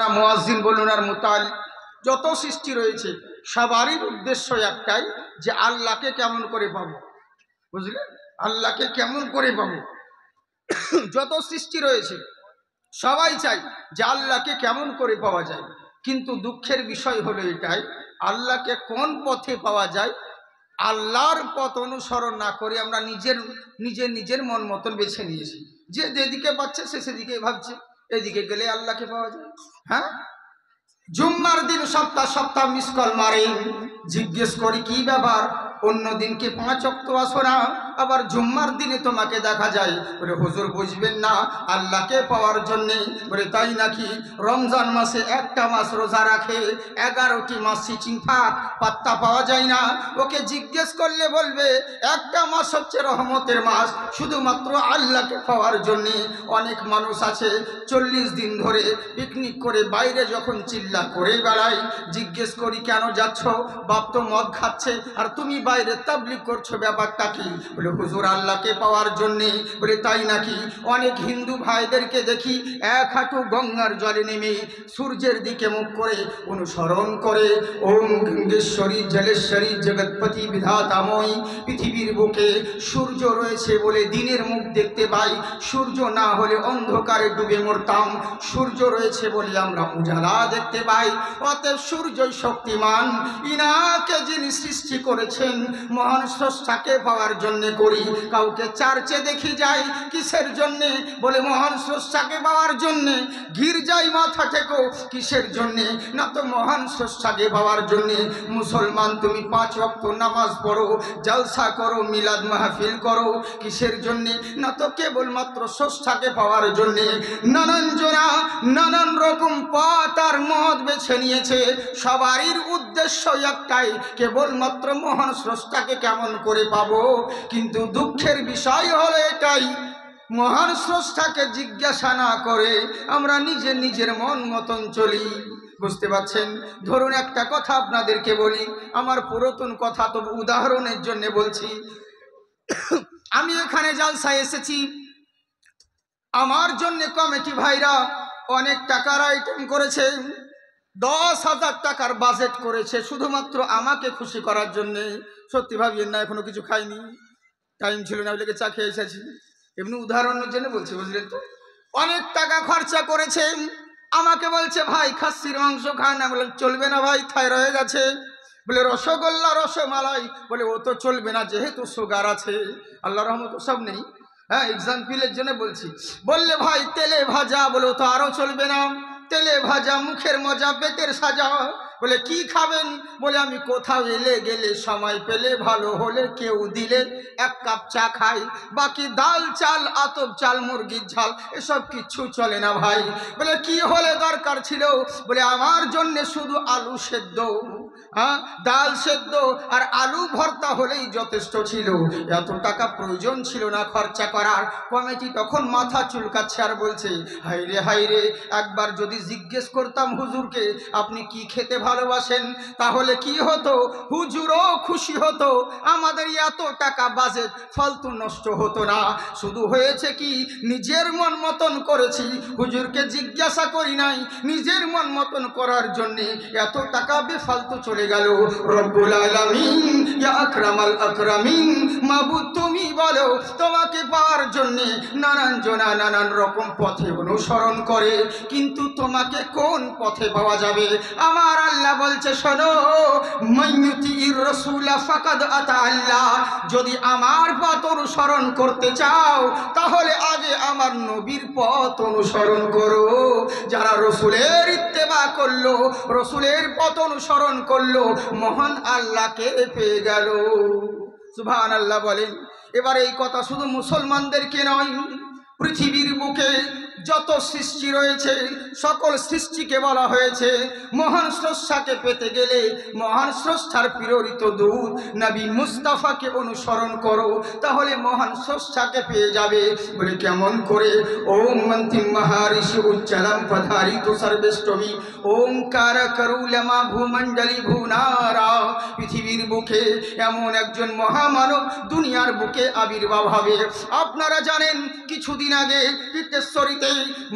মাওলানা মুয়াজ্জিন বলুন আর মুতাল যত সৃষ্টি রয়েছে সবারই উদ্দেশ্য একটাই যে আল্লাহকে কেমন করে পাবো, বুঝলেন? আল্লাহকে কেমন করে পাবো। যত সৃষ্টি রয়েছে সবাই চাই যে আল্লাহকে কেমন করে পাওয়া যায়, কিন্তু দুঃখের বিষয় হলো এটাই, আল্লাহকে কোন পথে পাওয়া যায় আল্লাহর পথ অনুসরণ না করে আমরা নিজের মন মতন বেছে নিয়েছি। যে যেদিকে পাচ্ছে সে সেদিকে ভাবছে এদিকে গেলে আল্লাহকে পাওয়া যায়। হ্যাঁ, জুম্মার দিন সপ্তাহ মিস কল মারে, জিজ্ঞেস করি কি ব্যাপার, অন্য দিনকে 5 ওয়াক্ত আসো না, আবার জুম্মার দিনে তোমাকে দেখা যায়। বলে হুজুর বুঝবেন না, আল্লাহকে পাওয়ার জন্যে। বলে তাই নাকি? রমজান মাসে একটা মাস রোজা রাখে, 11টি মাস সিচিং ফাঁক, পাত্তা পাওয়া যায় না। ওকে জিজ্ঞেস করলে বলবে একটা মাস হচ্ছে রহমতের মাস, শুধুমাত্র আল্লাহকে পাওয়ার জন্যে। অনেক মানুষ আছে 40 দিন ধরে পিকনিক করে বাইরে যখন চিল্লা করে বেড়ায়, জিজ্ঞেস করি কেন যাচ্ছ? বাপ তো মদ খাচ্ছে আর তুমি বাইরে তাবলিগ করছো, ব্যাপারটা কি? বলে হুজুর আল্লাহকে পাওয়ার জন্যে। বলে তাই নাকি? অনেক হিন্দু ভাইদেরকে দেখি এক হাঁটু গঙ্গার জলে নেমে সূর্যের দিকে মুখ করে অনুসরণ করে ওম গঙ্গেশ্বরী জলেশ্বরী জগৎপতি বিধাতাময়ী। পৃথিবীর বুকে সূর্য রয়েছে বলে দিনের মুখ দেখতে পাই, সূর্য না হলে অন্ধকারে ডুবে মরতাম। সূর্য রয়েছে বলে আমরা উজালা দেখতে পাই, অতএব সূর্যই শক্তিমান। ইনাকে যিনি সৃষ্টি করেছেন মহান স্রষ্টাকে পাওয়ার জন্যে করি। কাউকে চার্চে দেখি যাই কিসের জন্যে? বলে মহান স্রষ্টাকে পাওয়ার জন্যে। গির্জায় মাথা টেকো কিসের জন্যে? না তো মহান স্রষ্টাকে পাওয়ার জন্যে। মুসলমান তুমি 5 ওয়াক্ত নামাজ পড়ো, জলসা করো, মিলাদ মাহফিল করো, কিসের জন্যে? না তো কেবলমাত্র স্রষ্টাকে পাওয়ার জন্যে। নানান জনা নানান রকম পথ আর মত বেছে নিয়েছে, সবারই উদ্দেশ্য একটাই, কেবলমাত্র মহান স্রষ্টাকে কেমন করে পাবো। কিন্তু দুঃখের বিষয় হলো এটাই, মহান স্রষ্টাকে জিজ্ঞাসা না করে আমরা নিজের মন মতন চলি। বুঝতে পারছেন? ধরুন একটা কথা আপনাদেরকে বলি, আমার পুরাতন কথা, তো উদাহরণের জন্য বলছি। আমি এখানে জালসায় এসেছি, আমার জন্য কমিটি ভাইরা অনেক টাকার আইটেম করেছে, 10,000 টাকার বাজেট করেছে শুধুমাত্র আমাকে খুশি করার জন্যে। সত্যি ভাবিয়েন না, এখনো কিছু খাইনি, টাইম ছিল না, ওইটাকে চা খেয়ে এসেছি। এমনি উদাহরণের জন্য বলছি, বুঝলেন তো? অনেক টাকা খরচা করেছে, আমাকে বলছে ভাই খাসির মাংস খান না। বলে চলবে না ভাই, থাইরয়েড আছে। বলে রসগোল্লা রসমালাই, বলে ও তো চলবে না যেহেতু সুগার আছে। আল্লাহ রহমত সব নেই, হ্যাঁ এক্সাম্পলের জন্য বলছি। বললে ভাই তেলে ভাজা, বলে তো আরও চলবে না, তেলে ভাজা মুখের মজা পেটের সাজা। বলে কি খাবেন? বলে আমি কোথাও এলে গেলে সময় পেলে ভালো হলে কেউ দিলে 1 কাপ চা খাই, বাকি ডাল চাল আতপ চাল মুরগির ঝাল এসব কিচ্ছু চলে না ভাই। বলে কি হলে দরকার ছিল? বলে আমার জন্য শুধু আলু সেদ্ধ, হ্যাঁ ডাল সেদ্ধ আর আলু ভর্তা হলেই যথেষ্ট ছিল, এত টাকা প্রয়োজন ছিল না খরচা করার। কমিটি তখন মাথা চুলকাচ্ছে আর বলছে হাইরে হাইরে, একবার যদি জিজ্ঞেস করতাম হুজুরকে আপনি কি খেতে ভালোবাসেন, তাহলে কি হতো? হুজুরও খুশি হতো, আমাদের এত টাকা বাজেট ফালতু নষ্ট হতো না। শুধু হয়েছে কি নিজের মন মতন করেছি, হুজুরকে জিজ্ঞাসা করি নাই, নিজের মন মতন করার জন্যে এত টাকা বেফালতু চলে গেল। রব্বুল আলামিন ইয়া আকরামাল আকরামিন, মাবুদ তুমি বলো তোমাকে পাওয়ার জন্যে নানান জনা নানান রকম পথে অনুসরণ করে, কিন্তু তোমাকে কোন পথে পাওয়া যাবে? আমার আল্লাহ বলছে শোনো, মাইয়ুতির রাসূলা ফাকাদ আতা আল্লাহ, যদি আমার পথ অনুসরণ করতে চাও তাহলে আগে আমার নবীর পথ অনুসরণ করো। যারা রসুলের ইত্তেবা করলো, রসুলের পথ অনুসরণ করলো, মহান আল্লাহকে পেয়ে গেল। সুবহানাল্লাহ বলেন। এবার এই কথা শুধু মুসলমানদেরকে নয়, পৃথিবীর বুকে যত সৃষ্টি রয়েছে সকল সৃষ্টিকে বলা হয়েছে মহান স্রষ্টাকে পেতে গেলে মহান স্রষ্টার প্রেরিত দূত নবী মুস্তাফাকে অনুসরণ করো, তাহলে মহান স্রষ্টাকে পেয়ে যাবে। বলে কেমন করে? ওম মন্ত্রিম মহারিষি উচ্চারণ পধারিত সর্বেষ্টমী ওমকার করুলমা ভূমণ্ডলী ভূনারা। পৃথিবীর বুকে এমন একজন মহামানব দুনিয়ার বুকে আবির্ভাব হবে। আপনারা জানেন কিছুদিন আগে পিতেশ্বরীতে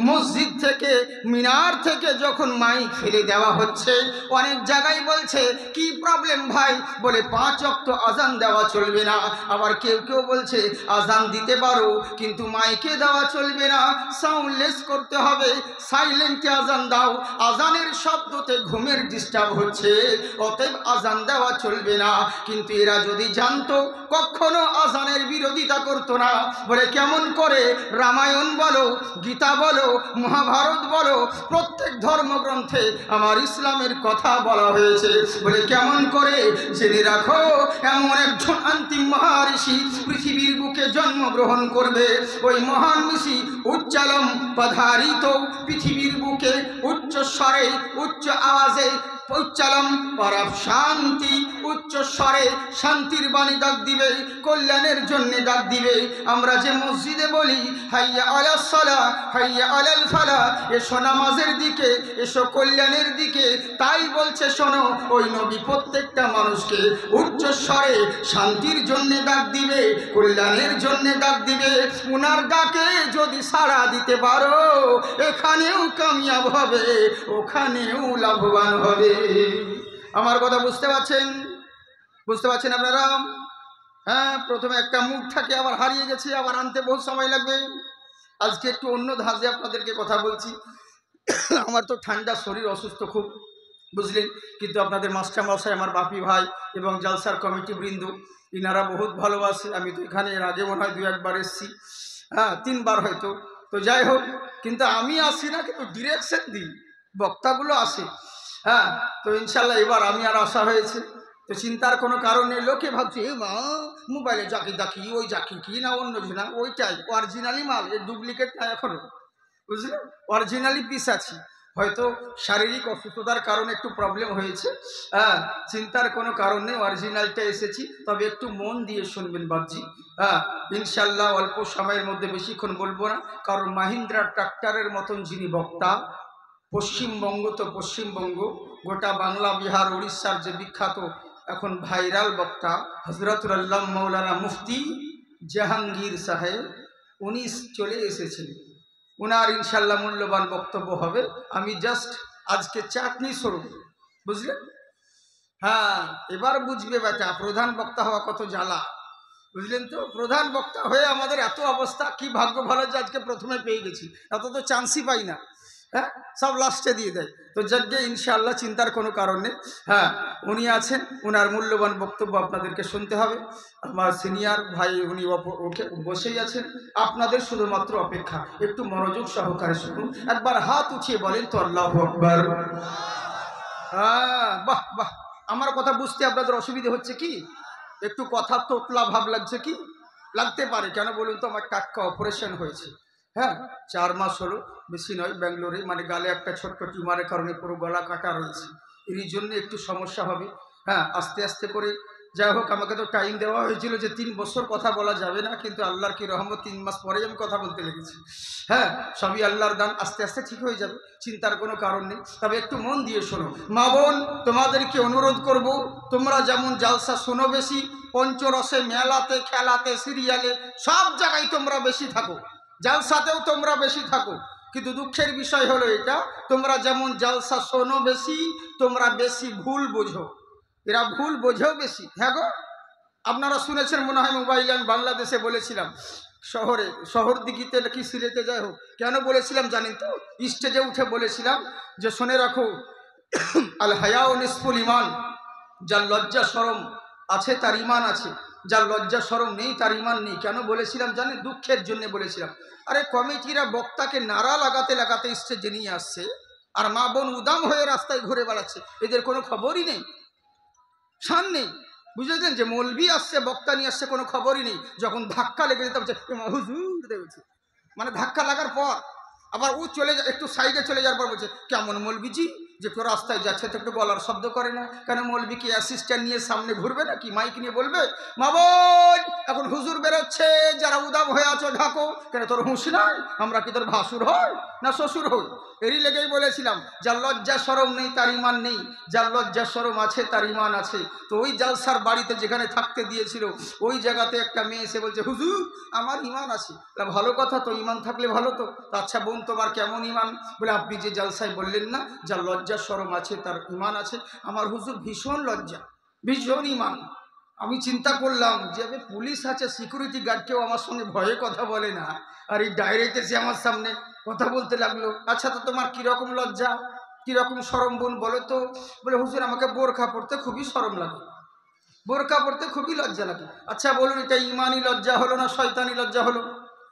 মসজিদ থেকে মিনার থেকে যখন মাইক ফেলে দেওয়া হচ্ছে, অনেক জায়গায় বলছে কি প্রবলেম ভাই, বলে 5 ওয়াক্ত আজান দেওয়া চলবে না। আবার কেউ কেউ বলছে আজান দিতে পারো কিন্তু মাইকে দেওয়া চলবে না, সাউন্ডলেস করতে হবে, সাইলেন্টে আজান দাও, আজানের শব্দতে ঘুমের ডিস্টার্ব হচ্ছে, অতএব আজান দেওয়া চলবে না। কিন্তু এরা যদি জানতো কখনো আজানের বিরোধিতা করতো না। বলে কেমন করে? রামায়ণ বলো, গীতা বলো, মহাভারত বলো, প্রত্যেক ধর্মগ্রন্থে আমার ইসলামের কথা বলা হয়েছে। বলে কেমন করে? জেনে রাখো এমন একজন অন্তিম মহারিষি পৃথিবীর বুকে জন্মগ্রহণ করবে। ওই মহান ঋষি উচ্চালম পধারিত পৃথিবীর বুকে উচ্চ স্বরে উচ্চ আওয়াজে উচ্চালম পরব শান্তি, উচ্চ স্বরে শান্তির বাণী ডাক দিবে, কল্যাণের জন্য ডাক দিবে। আমরা যে মসজিদে বলি হাইয়া আলাস সালাহ হাইয়া আলাল ফালাহ, এসো নামাজের দিকে, এসো কল্যাণের দিকে, তাই বলছে শোনো ওই নবী প্রত্যেকটা মানুষকে উচ্চ স্বরে শান্তির জন্য ডাক দিবে, কল্যাণের জন্য ডাক দিবে। উনার ডাকে যদি সাড়া দিতে পারো, এখানেও কামিয়াব হবে, ওখানেও লাভবান হবে। আমার কথা বুঝতে পারছেন? বুঝতে পারছেন আপনারা? হ্যাঁ, প্রথমে একটা মুখ থাকে, আবার হারিয়ে গেছে, আবার আনতে বহু সময় লাগবে। আজকে একটু অন্য ধাঁচে আপনাদেরকে কথা বলছি। আমার তো ঠান্ডা শরীর, অসুস্থ খুব, বুঝলেন। কিন্তু আপনাদের মাস্টারমশাই, আমার বাপি ভাই এবং জালসার কমিটি বৃন্দ, ইনারা বহুত ভালোবাসে। আমি তো এখানে এর আগে মনে হয় 2-1 বার এসেছি, হ্যাঁ 3 বার হয়তো। তো যাই হোক, কিন্তু আমি আসি না, কিন্তু ডিরেকশন দিই, বক্তাগুলো আসে। হ্যাঁ, তো ইনশাল্লাহ এবার আমি আর আসা হয়েছে। তো চিন্তার কোনো কারণ নেই। লোকে ভাবছে এ মা মোবাইলে যাকে দেখি ওই যাকে কি না অন্য না, ওইটাই অরিজিনালি মাল, এর ডুপ্লিকেট না এখনও, বুঝলেন। অরিজিনালি পিস আছি, হয়তো শারীরিক অসুস্থতার কারণে একটু প্রবলেম হয়েছে। হ্যাঁ, চিন্তার কোনো কারণ নেই, অরিজিনালটা এসেছি। তবে একটু মন দিয়ে শুনবেন বাবজি। হ্যাঁ, ইনশাল্লাহ অল্প সময়ের মধ্যে, বেশিক্ষণ বলবো না, কারণ মাহিন্দ্রা ট্রাক্টরের মতন যিনি বক্তা, পশ্চিমবঙ্গ তো পশ্চিমবঙ্গ, গোটা বাংলা, বিহার, উড়িষ্যার যে বিখ্যাত এখন ভাইরাল বক্তা হজরতুল আল্লাহ মৌলানা মুফতি জাহাঙ্গীর সাহেব, উনি চলে এসেছেন। ওনার ইনশাল্লাহ মূল্যবান বক্তব্য হবে। আমি জাস্ট আজকে চাটনি স্বরূপ, বুঝলেন। হ্যাঁ, এবার বুঝবে বেটা প্রধান বক্তা হওয়া কত জ্বালা, বুঝলেন তো। প্রধান বক্তা হয়ে আমাদের এত অবস্থা, কি ভাগ্য ভালো যে আজকে প্রথমে পেয়ে গেছি, এত তো চান্সই পাই না। হ্যাঁ, সব লাস্টে দিয়ে দেয়। তো যজ্ঞে ইনশাআল্লাহ চিন্তার কোনো কারণ নেই। হ্যাঁ, উনি আছেন, ওনার মূল্যবান বক্তব্য আপনাদেরকে শুনতে হবে। আমার সিনিয়র ভাই উনি ওকে বসেই আছেন, আপনাদের শুধুমাত্র অপেক্ষা, একটু মনোযোগ সহকারে শুনুন। একবার হাত উঠিয়ে বলেন তো আল্লাহু আকবার। হ্যাঁ, বাহ বাহ। আমার কথা বুঝতে আপনাদের অসুবিধা হচ্ছে কি? একটু কথা তোতলা ভাব লাগছে কি? লাগতে পারে, কেন বলুন তো, আমার টাটকা অপারেশন হয়েছে। হ্যাঁ, 4 মাস হলো, বেশি নয়। ব্যাঙ্গালোরে, মানে গালে একটা ছোট্ট টিউমারের কারণে পুরো গলা কাটা রয়েছে, এর জন্য একটু সমস্যা হবে। হ্যাঁ, আস্তে আস্তে করে, যাই হোক, আমাকে তো টাইম দেওয়া হয়েছিল যে 3 বছর কথা বলা যাবে না, কিন্তু আল্লাহর কি রহমত, 3 মাস পরেই আমি কথা বলতে লেগেছি। হ্যাঁ, সবই আল্লাহর দান, আস্তে আস্তে ঠিক হয়ে যাবে, চিন্তার কোনো কারণ নেই। তবে একটু মন দিয়ে শোনো মা বোন, তোমাদেরকে অনুরোধ করব, তোমরা যেমন জালসা শোনো বেশি, পঞ্চরসে, মেলাতে, খেলাতে, সিরিয়ালে, সব জায়গায় তোমরা বেশি থাকো, জালসাতেও তোমরা বেশি থাকো। কিন্তু দুঃখের বিষয় হলো এটা, তোমরা যেমন জালসা শোনো বেশি, তোমরা বেশি ভুল বোঝো। এরা ভুল বোঝেও বেশি। হ্যাঁ গো, আপনারা শুনেছেন মনে হয় মোবাইলে, আমি বাংলাদেশে বলেছিলাম, শহর দিঘিতে কি সিলেটে, যাই হোক, কেন বলেছিলাম জানেন তো? স্টেজে উঠে বলেছিলাম যে শুনে রাখো, আল হায়াউ নিসফুল ইমান, যার লজ্জা শরম আছে তার ইমান আছে, যার লজ্জা শরম নেই তার ইমান নেই। কেন বলেছিলাম জানেন? দুঃখের জন্য বলেছিলাম। আরে কমিটিরা বক্তাকে নাড়া লাগাতে লাগাতে স্টেজে নিয়ে আসছে, আর মা বোন উদাম হয়ে রাস্তায় ঘুরে বেড়াচ্ছে, এদের কোনো খবরই নেই, শান নেই। বুঝেছেন? যে মৌলবি আসছে, বক্তা নিয়ে আসছে, কোনো খবরই নেই। যখন ধাক্কা লেগে যেতে হচ্ছে, হুজুর দেখেছে, মানে ধাক্কা লাগার পর আবার ও চলে যায়, একটু সাইডে চলে যাওয়ার পর বলছে, কেমন মৌলবিজি যে একটু রাস্তায় যাচ্ছে তো একটু গলার শব্দ করে না কেন? মৌলবি কি অ্যাসিস্ট্যান্ট নিয়ে সামনে ঘুরবে না কি, মাইক নিয়ে বলবে মা বোন এখন হুজুর বেরোচ্ছে, যারা উদাম হয়ে আছো ঢাকো। কেন তোর হুঁশ নাই? আমরা কি তোর ভাসুর হই না শ্বশুর হই? এরই লেগেই বলেছিলাম, যার লজ্জা শরম নেই তার ইমান নেই, যার লজ্জা শরম আছে তার ইমান আছে। তো ওই জালসার বাড়িতে যেখানে থাকতে দিয়েছিল ওই জায়গাতে একটা মেয়ে এসে বলছে, হুজুর আমার ইমান আছে। ভালো কথা, তো ইমান থাকলে ভালো। তো আচ্ছা বোন তোমার কেমন ইমান? বলে আপনি যে জালসায় বললেন না যার লজ্জা শরম আছে তার ইমান আছে, আমার হুজুর ভীষণ লজ্জা, ভীষণ ইমান। আমি চিন্তা করলাম যে পুলিশ আছে, সিকিউরিটি গার্ড, কেউ আমার সঙ্গে ভয়ে কথা বলে না, আর এই ডাইরেক্ট এসে আমার সামনে কথা বলতে লাগলো। আচ্ছা তো তোমার কীরকম লজ্জা, কীরকম শরম বোন বলো তো? বলে হুজুর আমাকে বোরখা পড়তে খুবই শরম লাগে, বোরখা পড়তে খুবই লজ্জা লাগে। আচ্ছা বলুন এটা ইমানি লজ্জা হলো না শয়তানি লজ্জা হলো?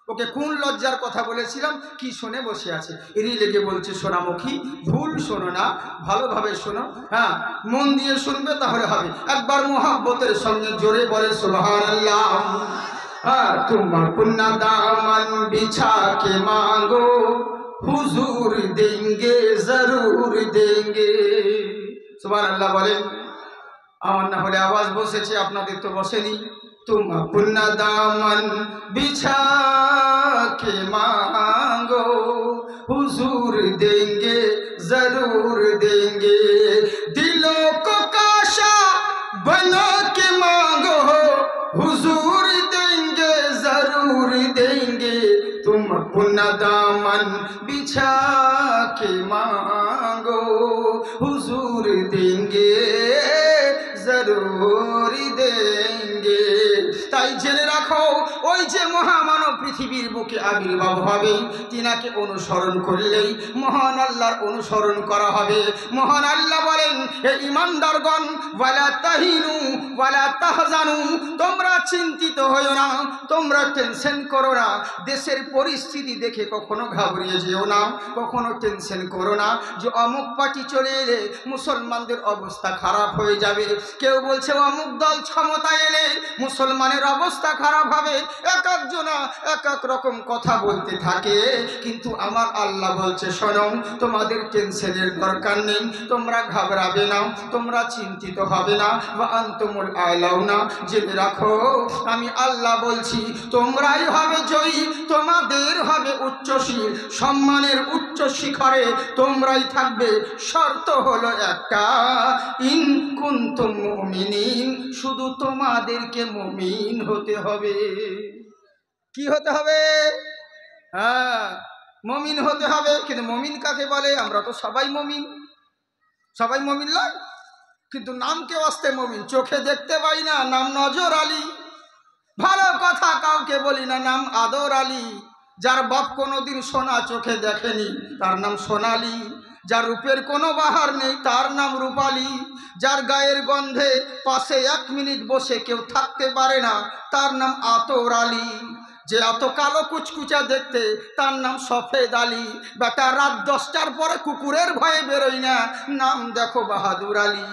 ওকে কোন লজ্জার কথা বলেছিলাম কি শুনে বসে আছে। এরই লেগে বলছে, সোনামুখী ভুল শোনো না, ভালোভাবে শোনো, হ্যাঁ মন দিয়ে শুনবে তাহলে হবে। একবার মোহাব্বতের সঙ্গে জোরে বলে সুবহানাল্লাহ। তোমার পুন্না দামন বিছা কে মাंगो হুজুর দেंगे জরুর দেंगे। সুবহানাল্লাহ বলেন। আমার না হলে আওয়াজ বসেছে, আপনাদের তো বসেনি। तुम अपना दामन बिछा के मांगो हुजूर देंगे जरूर देंगे, दिलों को काशा बना के मांगो हुजूर देंगे जरूर देंगे, तुम अपना दामन बिछा के मांगो हुजूर देंगे जरूर देंगे। তাই জেনে রাখো, ওই যে মহামানব পৃথিবীর বুকে আবির্ভাব হবে, তিনাকে অনুসরণ করলেই মহান আল্লাহর অনুসরণ করা হবে। মহান আল্লাহ বলেন, হে ঈমানদারগণ, ওয়ালা তাহিনু ওয়ালা তাহজানু, তোমরা চিন্তিত হইও না, তোমরা টেনশন করো না, দেশের পরিস্থিতি দেখে কখনো ঘাবড়িয়ে যেও না, কখনো টেনশন করো না যে অমুক পার্টি চলে এলে মুসলমানদের অবস্থা খারাপ হয়ে যাবে। কেউ বলছে অমুক দল ক্ষমতায় এলে মুসলমানের অবস্থা খারাপ হবে। এক একজনা এক এক রকম কথা বলতে থাকে, কিন্তু আমার আল্লাহ বলছে, শোনো তোমাদের টেনশনের দরকার নেই, তোমরা ঘাবড়াবে না, তোমরা চিন্তিত হবে না। ওয়া আনতুমুল আলাউনা, জেনে রাখো আমি আল্লাহ বলছি তোমরাই হবে জয়ী, তোমাদের হবে উচ্চশীল, সম্মানের উচ্চ শিখরে তোমরাই থাকবে। শর্ত হলো একটা, ইন কুনতুম মুমিনিন, শুধু তোমাদেরকে মুমিন হতে হবে। কি হতে হবে? হ্যাঁ মুমিন হতে হবে। কিন্তু মুমিন কাকে বলে? আমরা তো সবাই মুমিন, সবাই মুমিন নয়, কিন্তু নাম কেউ আসতে মুমিন, চোখে দেখতে পাই না, নাম নজর আলী। ভালো কথা কাউকে বলি না, নাম আদর আলী। যার বাপ কোনোদিন সোনা চোখে দেখেনি তার নাম সোনালী, যার রূপের কোনো বাহার নেই তার নাম রূপালী, যার গায়ের গন্ধে পাশে 1 মিনিট বসে কেউ থাকতে পারে না তার নাম আতর আলী, যে এত কালো কুচকুচা দেখতে তার নাম সফেদ আলী। বেটা রাত 10টার পরে কুকুরের ভয়ে বেরোই না, নাম দেখো বাহাদুর আলী।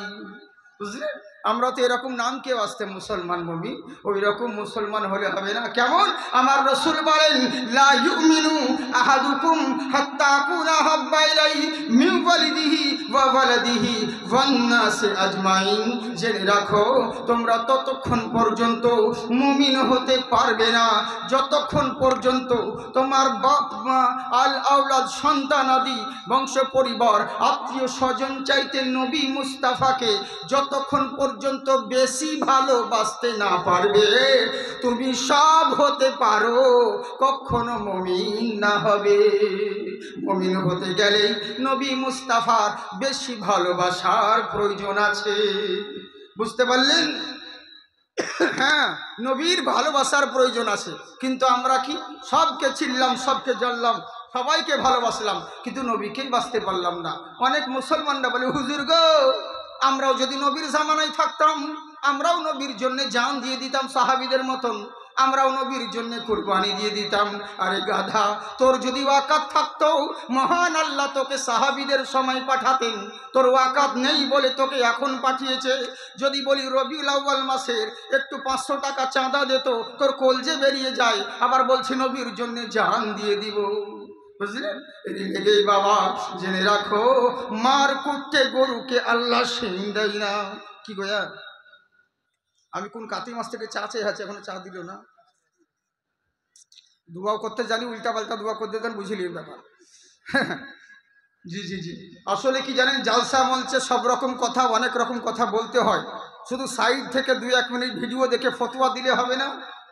বুঝলেন? আমরা তো এরকম নাম কেউ আসতে মুসলমান মুমিন, ওই রকম মুসলমান হলে হবে না। কেমন? আমার রাসূল বলেন, লা ইউমিনু আহাদুকুম হাত্তা আকুনা হাব্বা ইলাইহি মিন ওয়ালিদিহি ওয়া ওয়ালাদিহি ওয়ান নাসি আজমাইন। জেনে রাখো তোমরা ততক্ষণ পর্যন্ত মুমিন হতে পারবে না যতক্ষণ পর্যন্ত তোমার বাপ মা আল আওলাদ সন্তানাদি বংশ পরিবার আত্মীয় স্বজন চাইতে নবী মুস্তাফাকে যতক্ষণ পর্যন্ত বেশি ভালোবাসতে না পারবে, তুমি সব হতে পারো, কখনো মুমিন না হবে। মুমিন হতে গেলে নবী মুস্তাফার বেশি ভালোবাসার প্রয়োজন আছে। বুঝতে পারলেন? হ্যাঁ নবীর ভালোবাসার প্রয়োজন আছে, কিন্তু আমরা কি সবকে চিনলাম, সবকে জানলাম, সবাইকে ভালোবাসলাম, কিন্তু নবীকেই বাঁচতে পারলাম না। অনেক মুসলমানরা বলে, হুজুর গো আমরাও যদি নবীর জামানায় থাকতাম আমরাও নবীর জন্য জান দিয়ে দিতাম সাহাবীদের মতন, আমরাও নবীর জন্য কুরবানি দিয়ে দিতাম। আরে গাধা, তোর যদি ওয়াকাত থাকতো মহান আল্লাহ তোকে সাহাবীদের সময় পাঠাতেন, তোর ওয়াকাত নেই বলে তোকে এখন পাঠিয়েছে। যদি বলি রবিউল আউয়াল মাসের একটু 500 টাকা চাঁদা দিত, তোর কলজে বেরিয়ে যায়, আবার বলছি নবীর জন্য জান দিয়ে দিব। বুঝলেন? এই বাবা জেনে রাখো, মার কুটতে গরুকে আল্লাহ শিং দেয় না। কি গোয়া, আমি কোন কাতি মাস থেকে চা চেয়ে আছে, এখনো চা দিল না। দুয়াও করতে জানি, উল্টা পাল্টা দুয়া করতে জানি, বুঝলি ব্যাপার। জি জি জি, আসলে কি জানেন, জালসা মঞ্চে সব রকম কথা, অনেক রকম কথা বলতে হয়। শুধু সাইড থেকে 2-1 মিনিট ভিডিও দেখে ফতোয়া দিলে হবে না,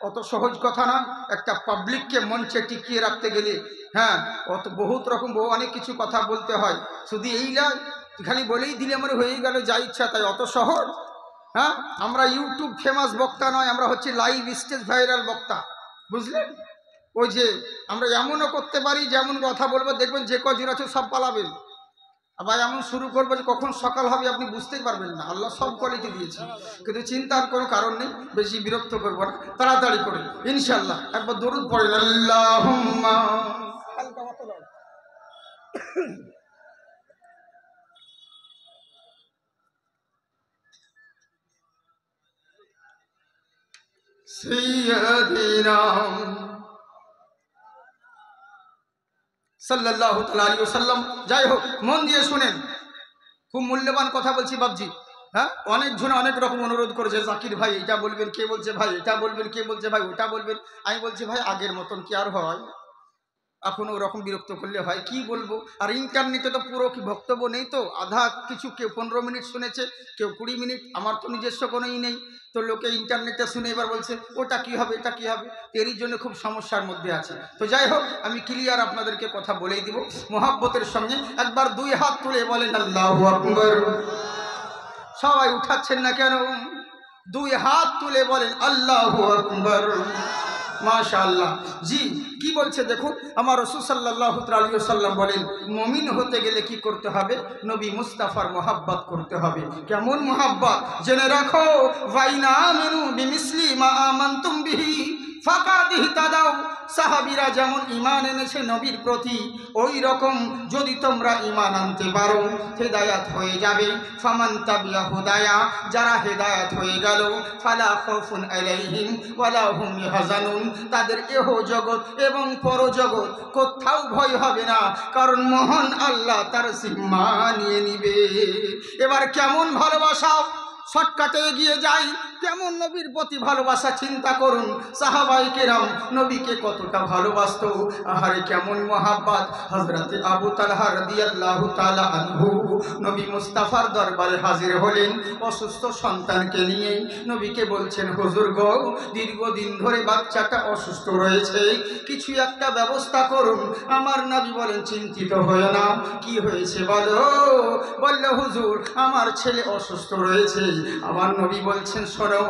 অত সহজ কথা না। একটা পাবলিককে মঞ্চে টিকিয়ে রাখতে গেলে হ্যাঁ, অত বহুত রকম অনেক কিছু কথা বলতে হয়। শুধু এই না খালি বলেই দিলে আমার হয়ে গেল যা ইচ্ছা তাই, অত সহজ? হ্যাঁ, আমরা ইউটিউব ফেমাস বক্তা নয়, আমরা হচ্ছে লাইভ স্টেজ ভাইরাল বক্তা, বুঝলেন? ওই যে আমরা এমনও করতে পারি, যেমন কথা বলবো দেখবেন যে কজন আছে সব পালাবেন। আবার এমন শুরু করবো যে কখন সকাল হবে আপনি বুঝতেই পারবেন না। আল্লাহ সব কোয়ালিটি দিয়েছে, কিন্তু চিন্তার কোনো কারণ নেই, বেশি বিরক্ত করবো না, তাড়াতাড়ি করে ইনশাল্লাহ একবার দরুদ পড়েন আল্লাহুম্মা। হালকা মতো দাও। সাইয়্যিদিনা সাল্লাল্লাহু তাআলা আলাইহি ওয়াসাল্লাম। যাই হোক, মন দিয়ে শুনেন, খুব মূল্যবান কথা বলছি বাবজি। হ্যাঁ, অনেকজন অনেক রকম অনুরোধ করেছে, জাকির ভাই এটা বলবেন, কে বলছে ভাই এটা বলবেন, কে বলছে ভাই ওটা বলবেন। আমি বলছি ভাই আগের মতন কি আর হয়? এখন ওরকম বিরক্ত করলে হয়? কি বলবো? আর ইন্টারনেটে তো পুরো কি বক্তব্য নেই, তো আধা কিছু কেউ 15 মিনিট শুনেছে, কেউ 20 মিনিট। আমার তো নিজস্ব কোনোই নেই, তো লোকে ইন্টারনেটে শুনে এবার বলছে ওটা কি হবে, এটা কি হবে, এরই জন্য খুব সমস্যার মধ্যে আছে। তো যাই হোক, আমি ক্লিয়ার আপনাদেরকে কথা বলেই দিব মোহাব্বতের সঙ্গে। একবার 2 হাত তুলে বলেন আল্লাহু আকবার। সবাই উঠাচ্ছেন না কেন? 2 হাত তুলে বলেন আল্লাহু আকবার। মাশাআল্লাহ। জি, কি বলছে দেখুন, আমার রাসূল সাল্লাল্লাহু আলাইহি ওয়াসাল্লাম বলেন, মুমিন হতে গেলে কি করতে হবে? নবী মুস্তাফার মহব্বত করতে হবে। কেমন মহব্বত? জেনে রাখো, ওয়াইনা আমিনু বিমিসলি মা আমানতুম বিহি ফাকাদ ইহতাদাও। সাহাবীরা যেমন ঈমান এনেছে নবীর প্রতি, ওই রকম যদি তোমরা ঈমান আনতে পারো হেদায়েত হয়ে যাবে। ফামান তাবিয়া হুদায়া, যারা হেদায়েত হয়ে গেল, ফালা খাউফুন আলাইহিম ওয়ালা হুম ইয়াহজানুন, তাদের এহ জগৎ এবং পরজগৎ কোথাও ভয় হবে না, কারণ মহান আল্লাহ তার জিম্মা নিয়ে নিবে। এবার কেমন ভালোবাসা, শর্টকাটে এগিয়ে যাই, কেমন নবীর প্রতি ভালোবাসা চিন্তা করুন। সাহাবায়ে কেরাম নবীকে কতটা ভালোবাসতো, আহারে কেমন মহাব্বত। হযরতে আবু তালহা রাদিয়াল্লাহু তাআলা আনহু নবী মুস্তাফার দরবারে হাজির হলেন অসুস্থ সন্তানকে নিয়ে। নবীকে বলছেন, হুজুর গো, দীর্ঘদিন ধরে বাচ্চাটা অসুস্থ রয়েছে, কিছু একটা ব্যবস্থা করুন। আমার নবী বলেন, চিন্তিত হয়ো না, কি হয়েছে বলো? বলল, হুজুর আমার ছেলে অসুস্থ রয়েছে। আমার নবী বলছেন, শোনো,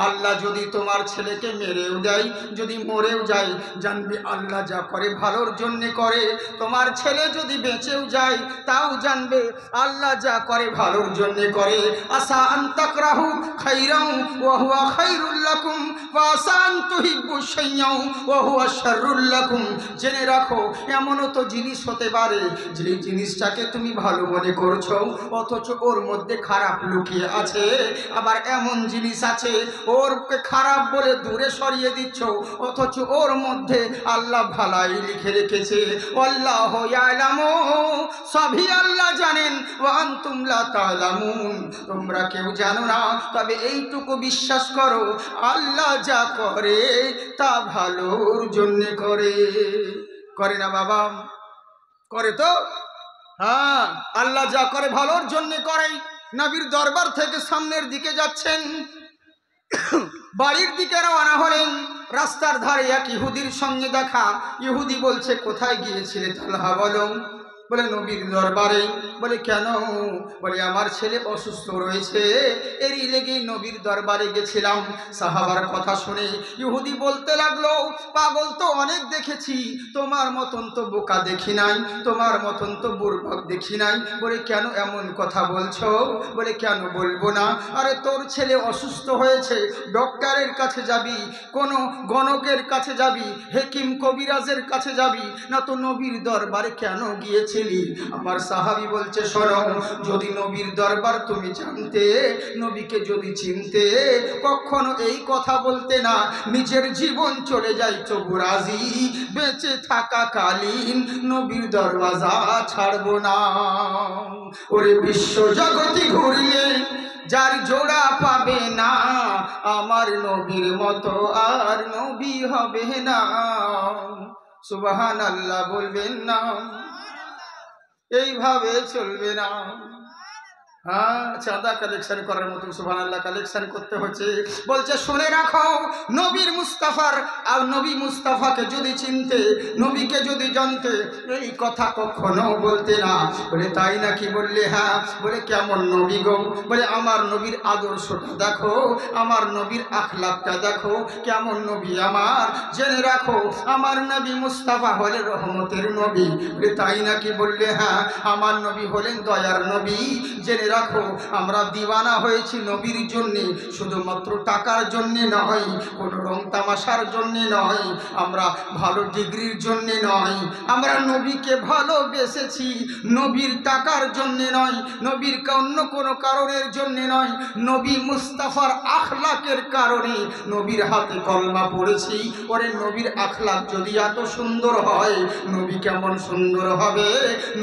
আল্লাহ যদি তোমার ছেলেকে মেরেও দেয়, যদি মরেও যায়, জানবে আল্লাহ যা করে ভালোর জন্যে করে। তোমার ছেলে যদি বেঁচেও যায়, তাও জানবে আল্লাহ যা করে ভালোর জন্যে করে। আসা আন তাকরাহু খাইরান ওয়া হুয়া খাইরুল লাকুম ওয়া আসা আন তুহিব্বু শাইয়্যান ওয়া হুয়া শাররুল লাকুম। জেনে রাখো, এমনও তো জিনিস হতে পারে যে জিনিসটাকে তুমি ভালো মনে করছো, অথচ ওর মধ্যে খারাপ লুকিয়ে আছে। আবার এমন জিনিস আছে ওরকে খারাপ বলে দূরে সরিয়ে দিচ্ছ, অথচ ওর মধ্যে আল্লাহ ভালাই লিখে রেখেছে। আল্লাহু ইয়ালামু, সবই আল্লাহ জানেন, ওয়া আনতুম লা তা'লামুন, তোমরা কেউ জানো না, তবে এইটুকু বিশ্বাস করো, আল্লাহ যা করে তা ভালোর জন্য করে। করে না বাবা? করে তো? হ্যাঁ, আল্লাহ যা করে ভালোর জন্য করে। নবীর দরবার থেকে সামনের দিকে যাচ্ছেন, বাড়ির দিকে রওনা হলেন। রাস্তার ধারে এক ইহুদির সঙ্গে দেখা। ইহুদি বলছে, কোথায় গিয়েছিলে তালহা বলো? বলে, নবীর দরবারে। বলে, কেন? বলে, আমার ছেলে অসুস্থ রয়েছে, এরই লেগে নবীর দরবারে গেছিলাম। সাহাবার কথা শুনে ইহুদি বলতে লাগলো, পাগল তো অনেক দেখেছি, তোমার মতন তো বোকা দেখি নাই, তোমার মতন তো বুর্বক দেখি নাই। বলে, কেন এমন কথা বলছো? বলে, কেন বলবো না? আরে তোর ছেলে অসুস্থ হয়েছে, ডক্টরের কাছে যাবি, কোনো গণকের কাছে যাবি, হেকিম কবিরাজের কাছে যাবি না, তো নবীর দরবারে কেন গিয়েছিলি? আমার সাহাবী বলছে, শোনো, যদি নবীর দরবার তুমি জানতে, নবীকে যদি চিনতে, কখনো এই কথা বলতে না, নিজের জীবন চলে যায় তবু রাজি, বেঁচে থাকাকালীন নবীর দরওয়াজা ছাড়বো না। ওরে বিশ্ব জগতি ঘুরলে যার জোড়া পাবে না, আমার নবীর মতো আর নবী হবে না। সুবহানাল্লাহ বলবেন না? এইভাবে চলবে না। হ্যাঁ, চাঁদা কালেকশন করার মতো সুবহানাল্লাহ কালেকশন করতে হচ্ছে। বলছে শুনে রাখো, নবীর মুস্তাফার আর নবী মুস্তাফাকে যদি চিনতে, নবীকে যদি জানতে, এই কথা কখনো বলতে না। বলে তাই নাকি? বললে হ্যাঁ। বলে কেমন নবী গো? বলে আমার নবীর আদর্শটা দেখো, আমার নবীর আখলাকটা দেখো, কেমন নবী আমার। জেনে রাখো আমার নবী মুস্তাফা হলেন রহমতের নবী। বলে তাই নাকি? বললে হ্যাঁ, আমার নবী হলেন দয়ার নবী। জেনে রাখো আমরা দিওয়ানা হয়েছি নবীর জন্যে, শুধুমাত্র টাকার জন্যে নয়, কোনো রং তামাশার জন্যে নয়, আমরা ভালো ডিগ্রির জন্যে নয়, আমরা নবীকে ভালোবেসেছি নবীর টাকার জন্যে নয়, নবীর অন্য কোনো কারণের জন্যে নয়, নবী মুস্তাফার আখলাকের কারণে নবীর হাতে কলমা পড়েছি। ওরে নবীর আখলাক যদি এত সুন্দর হয়, নবী কেমন সুন্দর হবে।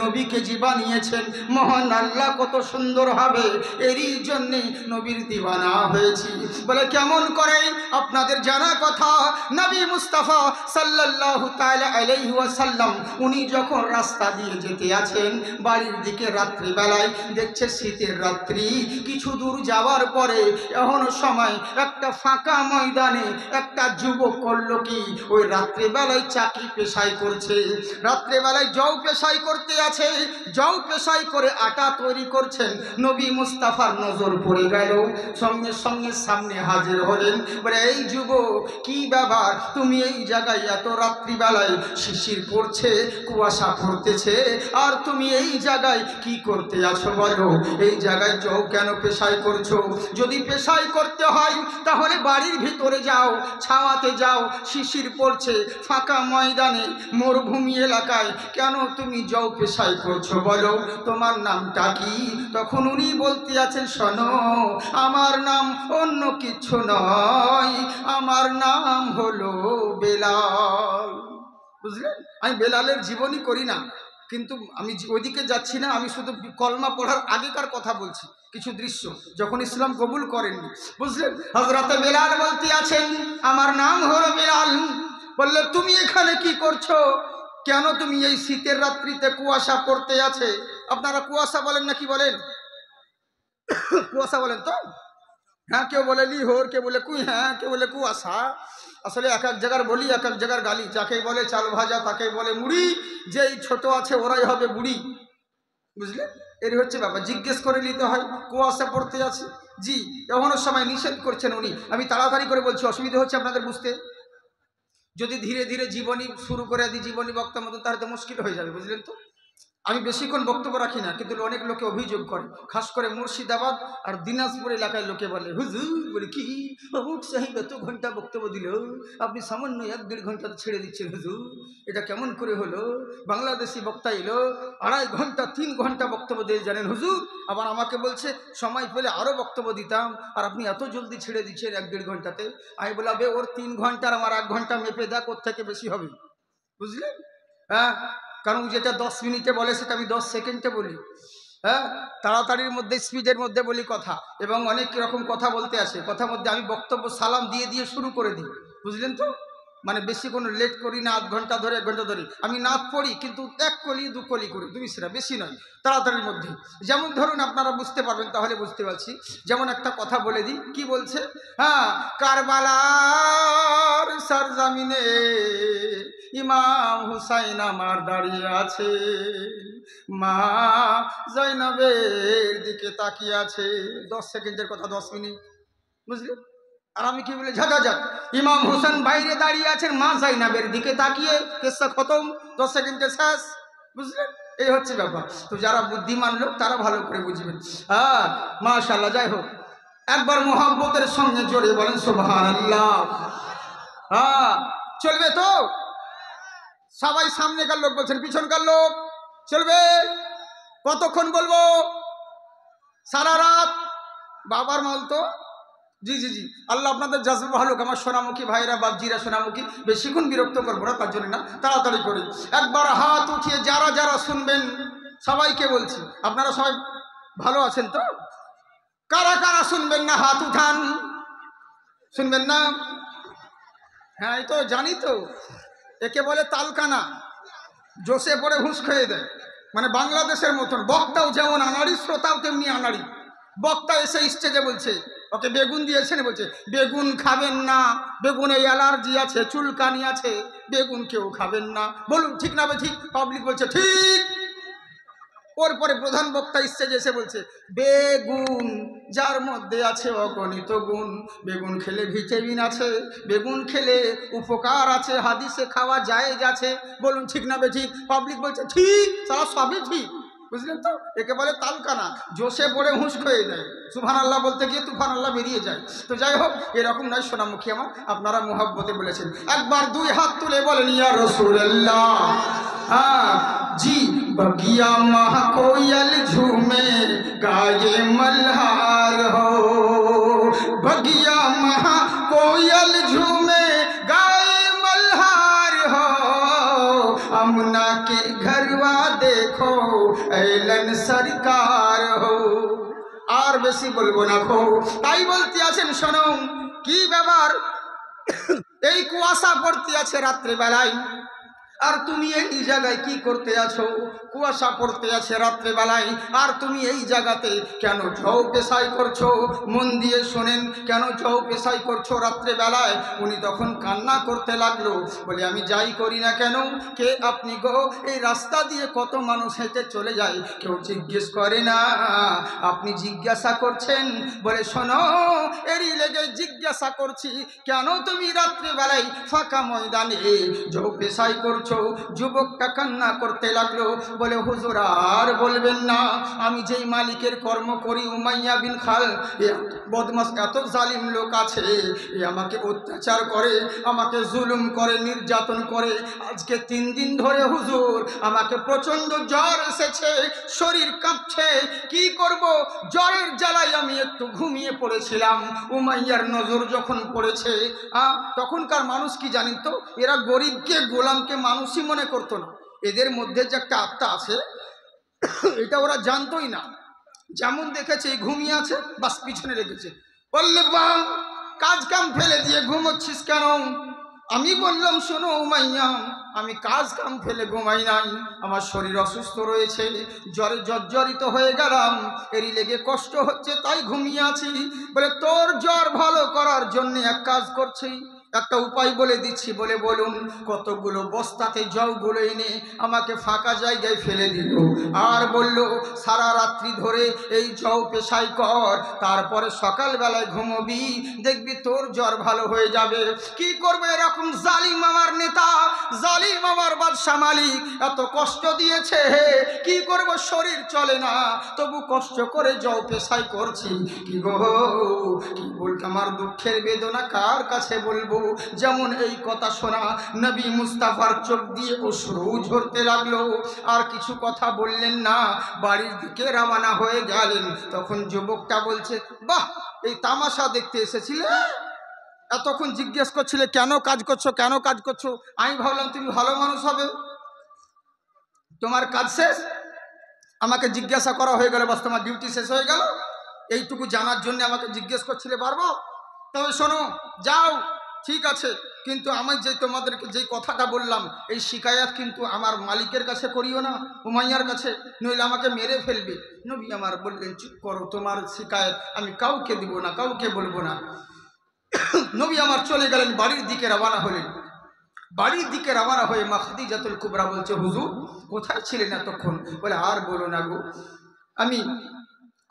নবীকে যে বানিয়েছেন মহান আল্লাহ কত সুন্দর হবে, এরই জন্যে নবীর দিওয়ানা হয়েছি। বলে কেমন করে? আপনাদের জানা কথা, নবী মুস্তাফা সাল্লাল্লাহু তাআলা আলাইহি ওয়াসাল্লাম উনি যখন রাস্তা দিয়ে যেতে আছেন বাড়ির দিকে রাত্রিবেলায়, দেখছে শীতের রাত্রি, কিছু দূর যাওয়ার পরে এমন সময় একটা ফাঁকা ময়দানে একটা যুবক করলো কি, ওই রাত্রিবেলায় চাকরি পেশাই করছে, রাত্রিবেলায় জও পেশাই করতে আছে, জও পেশাই করে আটা তৈরি করছেন। নবী মুস্তাফার নজর পড়ে গেল, সঙ্গে সঙ্গে সামনে হাজির হলেন। বলে এই যুবক কি ব্যাপার, তুমি এই জায়গায় এত রাত্রিবেলায়, শিশির পড়ছে, কুয়াশা পড়তেছে, আর তুমি এই জায়গায় কি করতে আছো বলো? এই জায়গায় জও কেন পেশাই করছো? যদি পেশাই করতে হয় তাহলে বাড়ির ভিতরে যাও, ছাওয়াতে যাও, শিশির পড়ছে, ফাঁকা ময়দানে মরুভূমি এলাকায় কেন তুমি জও পেশাই করছো বলো? তোমার নামটা কি? তখন উনি বলতে আছেন, শোনো আমার নাম অন্য কিছু নয়, আমার নাম হলো বেলাল। বুঝলেন? আমি বেলালের জীবনী করি না, কিন্তু আমি ওইদিকে যাচ্ছি না, আমি শুধু কলমা পড়ার আগেকার কথা বলছি, কিছু দৃশ্য যখন ইসলাম কবুল করেননি। বুঝলেন? হযরতে বেলাল বলতে আছেন, আমার নাম হলো বেলাল। বললে তুমি এখানে কি করছো? কেন তুমি এই শীতের রাত্রিতে, কুয়াশা পড়তে আছে? আপনারা কুয়াশা বলেন না কি বলেন? কুয়াশা বলেন তো? হ্যাঁ, কেউ বলে লিহোর, কেউ বলে কুই, হ্যাঁ কেউ বলে কুয়াশা। আসলে এক এক জায়গার বলি, এক এক জায়গার গালি। যাকে বলে চাল ভাজা তাকে বলে মুড়ি, যেই ছোট আছে ওরাই হবে বুড়ি। বুঝলেন? এর হচ্ছে ব্যাপার, জিজ্ঞেস করে নিতে হয়। কুয়াশা পড়তে আছে, জি এমনও সময় নিষেধ করছেন উনি। আমি তাড়াতাড়ি করে বলছি, অসুবিধা হচ্ছে আপনাদের বুঝতে। যদি ধীরে ধীরে জীবনী শুরু করে দিই, জীবনী বক্তার মতো, তাহলে তো মুশকিল হয়ে যাবে। বুঝলেন তো? আমি বেশিক্ষণ বক্তব্য রাখি না, কিন্তু অনেক লোকে অভিযোগ করে, খাস করে মুর্শিদাবাদ আর দিনাজপুর এলাকায় লোকে বলে, হুজুর বলে কি অমুক সাহেব এত ঘন্টা বক্তব্য দিল, আপনি সামান্য 1-1.5 ঘন্টা ছেড়ে দিচ্ছেন হুজুর, এটা কেমন করে হলো? বাংলাদেশি বক্তা এলো 2.5 ঘন্টা 3 ঘন্টা বক্তব্য দিয়ে জানেন হুজুর, আবার আমাকে বলছে সময় পেলে আরও বক্তব্য দিতাম, আর আপনি এত জলদি ছেড়ে দিচ্ছেন 1-1.5 ঘন্টাতে। আমি বললাম, ওর 3 ঘন্টার আমার 1 ঘন্টা মেপে দেখ, ওর থেকে বেশি হবে। বুঝলেন? হ্যাঁ, কারণ যেটা 10 মিনিটে বলে সেটা আমি 10 সেকেন্ডে বলি। হ্যাঁ, তাড়াতাড়ির মধ্যে, স্পিডের মধ্যে বলি কথা, এবং অনেক রকম কথা বলতে আসে, কথার মধ্যে আমি বক্তব্য সালাম দিয়ে দিয়ে শুরু করে দিই। বুঝলেন তো? মানে বেশি কোনো লেট করি না, 1 ঘন্টা ধরে 1 ঘন্টা ধরে আমি নাচ পড়ি, কিন্তু 1 কলি 2 কলি করি, 2 মিশরা, বেশি নয়, তাড়াতাড়ির মধ্যে। যেমন ধরুন আপনারা বুঝতে পারবেন, তাহলে বুঝতে পারছি। যেমন একটা কথা বলে দিই, কি বলছে? হ্যাঁ, কারবালার সরজমিনে ইমাম হুসাইন আমার দাঁড়িয়ে আছে, মা জৈনবের দিকে তাকিয়ে আছে। 10 সেকেন্ডের কথা 10 মিনিট। বুঝলি? আর আমি কি বলে, ঝাঁঝা যাক, ইমাম হোসেন বাইরে দাঁড়িয়ে আছেন, মা জাইনাবের দিকে তাকিয়ে, কেসা খতম, 10 সেকেন্ডে শেষ। বুঝলেন? এই হচ্ছে ব্যাপার। তো যারা বুদ্ধিমান লোক তারা ভালো করে বুঝবেন। হ্যাঁ, মাশাআল্লাহ। যাই হোক, একবার মোহাব্বতের সঙ্গে জোরে বলেন সুবহানাল্লাহ। হ্যাঁ, চলবে তো? সবাই সামনেকার লোক বলছেন, পিছনকার লোক চলবে? কতক্ষণ বলবো? সারা রাত? বাবার মাল তো। জি জি জি, আল্লাহ আপনাদের জাজবা ভালো। আমার সোনামুখী ভাইরা, বাপজিরা সোনামুখী, বেশিক্ষণ বিরক্ত করবো না, তার জন্য না, তাড়াতাড়ি করি। একবার হাত উঠিয়ে যারা যারা শুনবেন, সবাইকে বলছি, আপনারা সবাই ভালো আছেন তো? কারা কারা শুনবেন না হাত উঠান। শুনবেন না? হ্যাঁ, এই তো জানি তো, একে বলে তালকানা, জোশে পড়ে হুঁশ খেয়ে দেয়। মানে বাংলাদেশের মতন বক্তাও যেমন আনাড়ি, শ্রোতাও তেমনি আনাড়ি। বক্তা এসে স্টেজে বলছে, ওকে বেগুন দিয়েছেন, বলছে বেগুন খাবেন না, বেগুনে অ্যালার্জি আছে, চুলকানি আছে, বেগুন কেউ খাবেন না। বলুন ঠিক না ঠিক? পাবলিক বলছে ঠিক। ওর পরে প্রধান বক্তা স্টেজে এসে বলছে বেগুন যার মধ্যে আছে অগণিত গুণ, বেগুন খেলে ভিটামিন আছে, বেগুন খেলে উপকার আছে, হাদিসে খাওয়া জায়েজ আছে। বলুন ঠিক না ঠিক? পাবলিক বলছে ঠিক, সারা সবই ঠিক। বুঝলেন তো? একে বলে তালকানা, জোশে পড়ে হুঁশ হয়ে যায়, সুবহান আল্লাহ বলতে গিয়ে তুফান আল্লাহ বেরিয়ে যায়। তো যাই হোক, এরকম নয় সোনামুখী আমার, আপনারা মুহাব্বতে বলেছেন। একবার দুই হাত তুলে বলেন ইয়া রাসূলুল্লাহ। हाँ जी, बगिया मह कोयल झूमे गाये मल्हार हो, बगिया मह कोयल झूमे गाये मल्हार हो, अमुना के घरवा देखो ऐलन सरकार हो। আর বেশি বলবো না খো, তাই বলতে আছেন শোনো কি ব্যাপার, এই কুয়াশা পড়তে আছে রাত্রে বেলায়, আর তুমি এই জায়গায় কি করতে আছো? কুয়াশা পড়তে আছে রাত্রে বেলায়, আর তুমি এই জায়গাতে কেন ঝৌ পেশাই করছো? মন দিয়ে শোনেন, কেন ঝৌ পেশাই করছো রাত্রে বেলায়? উনি তখন কান্না করতে লাগলো, বলে আমি যাই করি না কেন, কে আপনি গো? এই রাস্তা দিয়ে কত মানুষ হেঁটে চলে যায়, কেউ জিজ্ঞেস করে না, আপনি জিজ্ঞাসা করছেন? বলে শোনো, এরই লেগে জিজ্ঞাসা করছি, কেন তুমি রাত্রে বেলায় ফাঁকা ময়দানে ঝৌ পেশাই করছো? যুবকটা কান্না করতে লাগলো, বলে হুজুর আর বলবেন না, আমি যেই মালিকের কর্ম করি উমাইয়া বিন খাল, বদমাস এত জালিম লোক আছে, এ আমাকে অত্যাচার করে, আমাকে জুলুম করে, নির্যাতন করে। আজকে 3 দিন ধরে হুজুর আমাকে প্রচন্ড জ্বর এসেছে, শরীর কাঁপছে, কি করব? জ্বরের জ্বালায় আমি একটু ঘুমিয়ে পড়েছিলাম। উমাইয়ার নজর যখন পড়েছে, তখনকার মানুষ কি জানেন তো, এরা গরিবকে গোলামকে মানুষই মনে করতো না। এদের মধ্যে যে একটা আত্মা আছে এটা ওরা জানতোই না। যেমন দেখেছে ঘুমিয়ে আছে, বাস পিছনে রেখেছে, বললে বাম কাজ কাম ফেলে দিয়ে ঘুমোচ্ছিস কেন? আমি বললাম শোনো উমাইয়া, আমি কাজ কাম ফেলে ঘুমাই নাই, আমার শরীর অসুস্থ রয়েছে, জ্বরে জর্জরিত হয়ে গেলাম, এরই লেগে কষ্ট হচ্ছে, তাই ঘুমিয়ে আছি। বলে তোর জ্বর ভালো করার জন্য এক কাজ করছি, একটা উপায় বলে দিচ্ছি। বলে বলুন। কতগুলো বস্তাতে জলগুলো এনে আমাকে ফাঁকা জায়গায় ফেলে দিল, আর বলল সারা রাত্রি ধরে এই জল পেশাই কর, তারপরে সকালবেলায় ঘুমোবি, দেখবি তোর জ্বর ভালো হয়ে যাবে। কি করবে এরকম জালিম আমার নেতা, জালিম আমার বাদশা মালিক এত কষ্ট দিয়েছে, কি করব? শরীর চলে না, তবু কষ্ট করে জল পেশাই করছি। কি গো, কি বলতে আমার দুঃখের বেদনা কার কাছে বলবো? যেমন এই কথা শোনা নবী মুস্তাফার চোখ দিয়ে অশ্রু ঝরতে লাগলো, আর কিছু কথা বললেন না, বাড়ির দিকে রওনা হয়ে গেলেন। তখন যুবকটা বলছে, বাহ, এই তামাশা দেখতে এসেছিলে? এতক্ষণ জিজ্ঞেস করছিলে কেন কাজ করছো, কেন কাজ করছো? আমি ভাবলাম তুমি ভালো মানুষ হবে, তোমার কাজ শেষ, আমাকে জিজ্ঞাসা করা হয়ে গেল, বাস তোমার ডিউটি শেষ হয়ে গেল, এইটুকু জানার জন্য আমাকে জিজ্ঞেস করছিলে পারবো? তবে শোনো, যাও ঠিক আছে, কিন্তু আমি যে তোমাদেরকে যেই কথাটা বললাম, এই শিকায়াত কিন্তু আমার মালিকের কাছে করিও না, উমাইয়ার কাছে, নইলে আমাকে মেরে ফেলবে। নবী আমার বললেন চুপ করো, তোমার শিকায়াত আমি কাউকে দিব না, কাউকে বলবো না। নবী আমার চলে গেলেন, বাড়ির দিকে রওনা হলেন। বাড়ির দিকে রওনা হয়ে মা খাদিজাতুল কুবরা বলছে, হুজুর কোথায় ছিলেন এতক্ষণ? বলে আর বলো না গো, আমি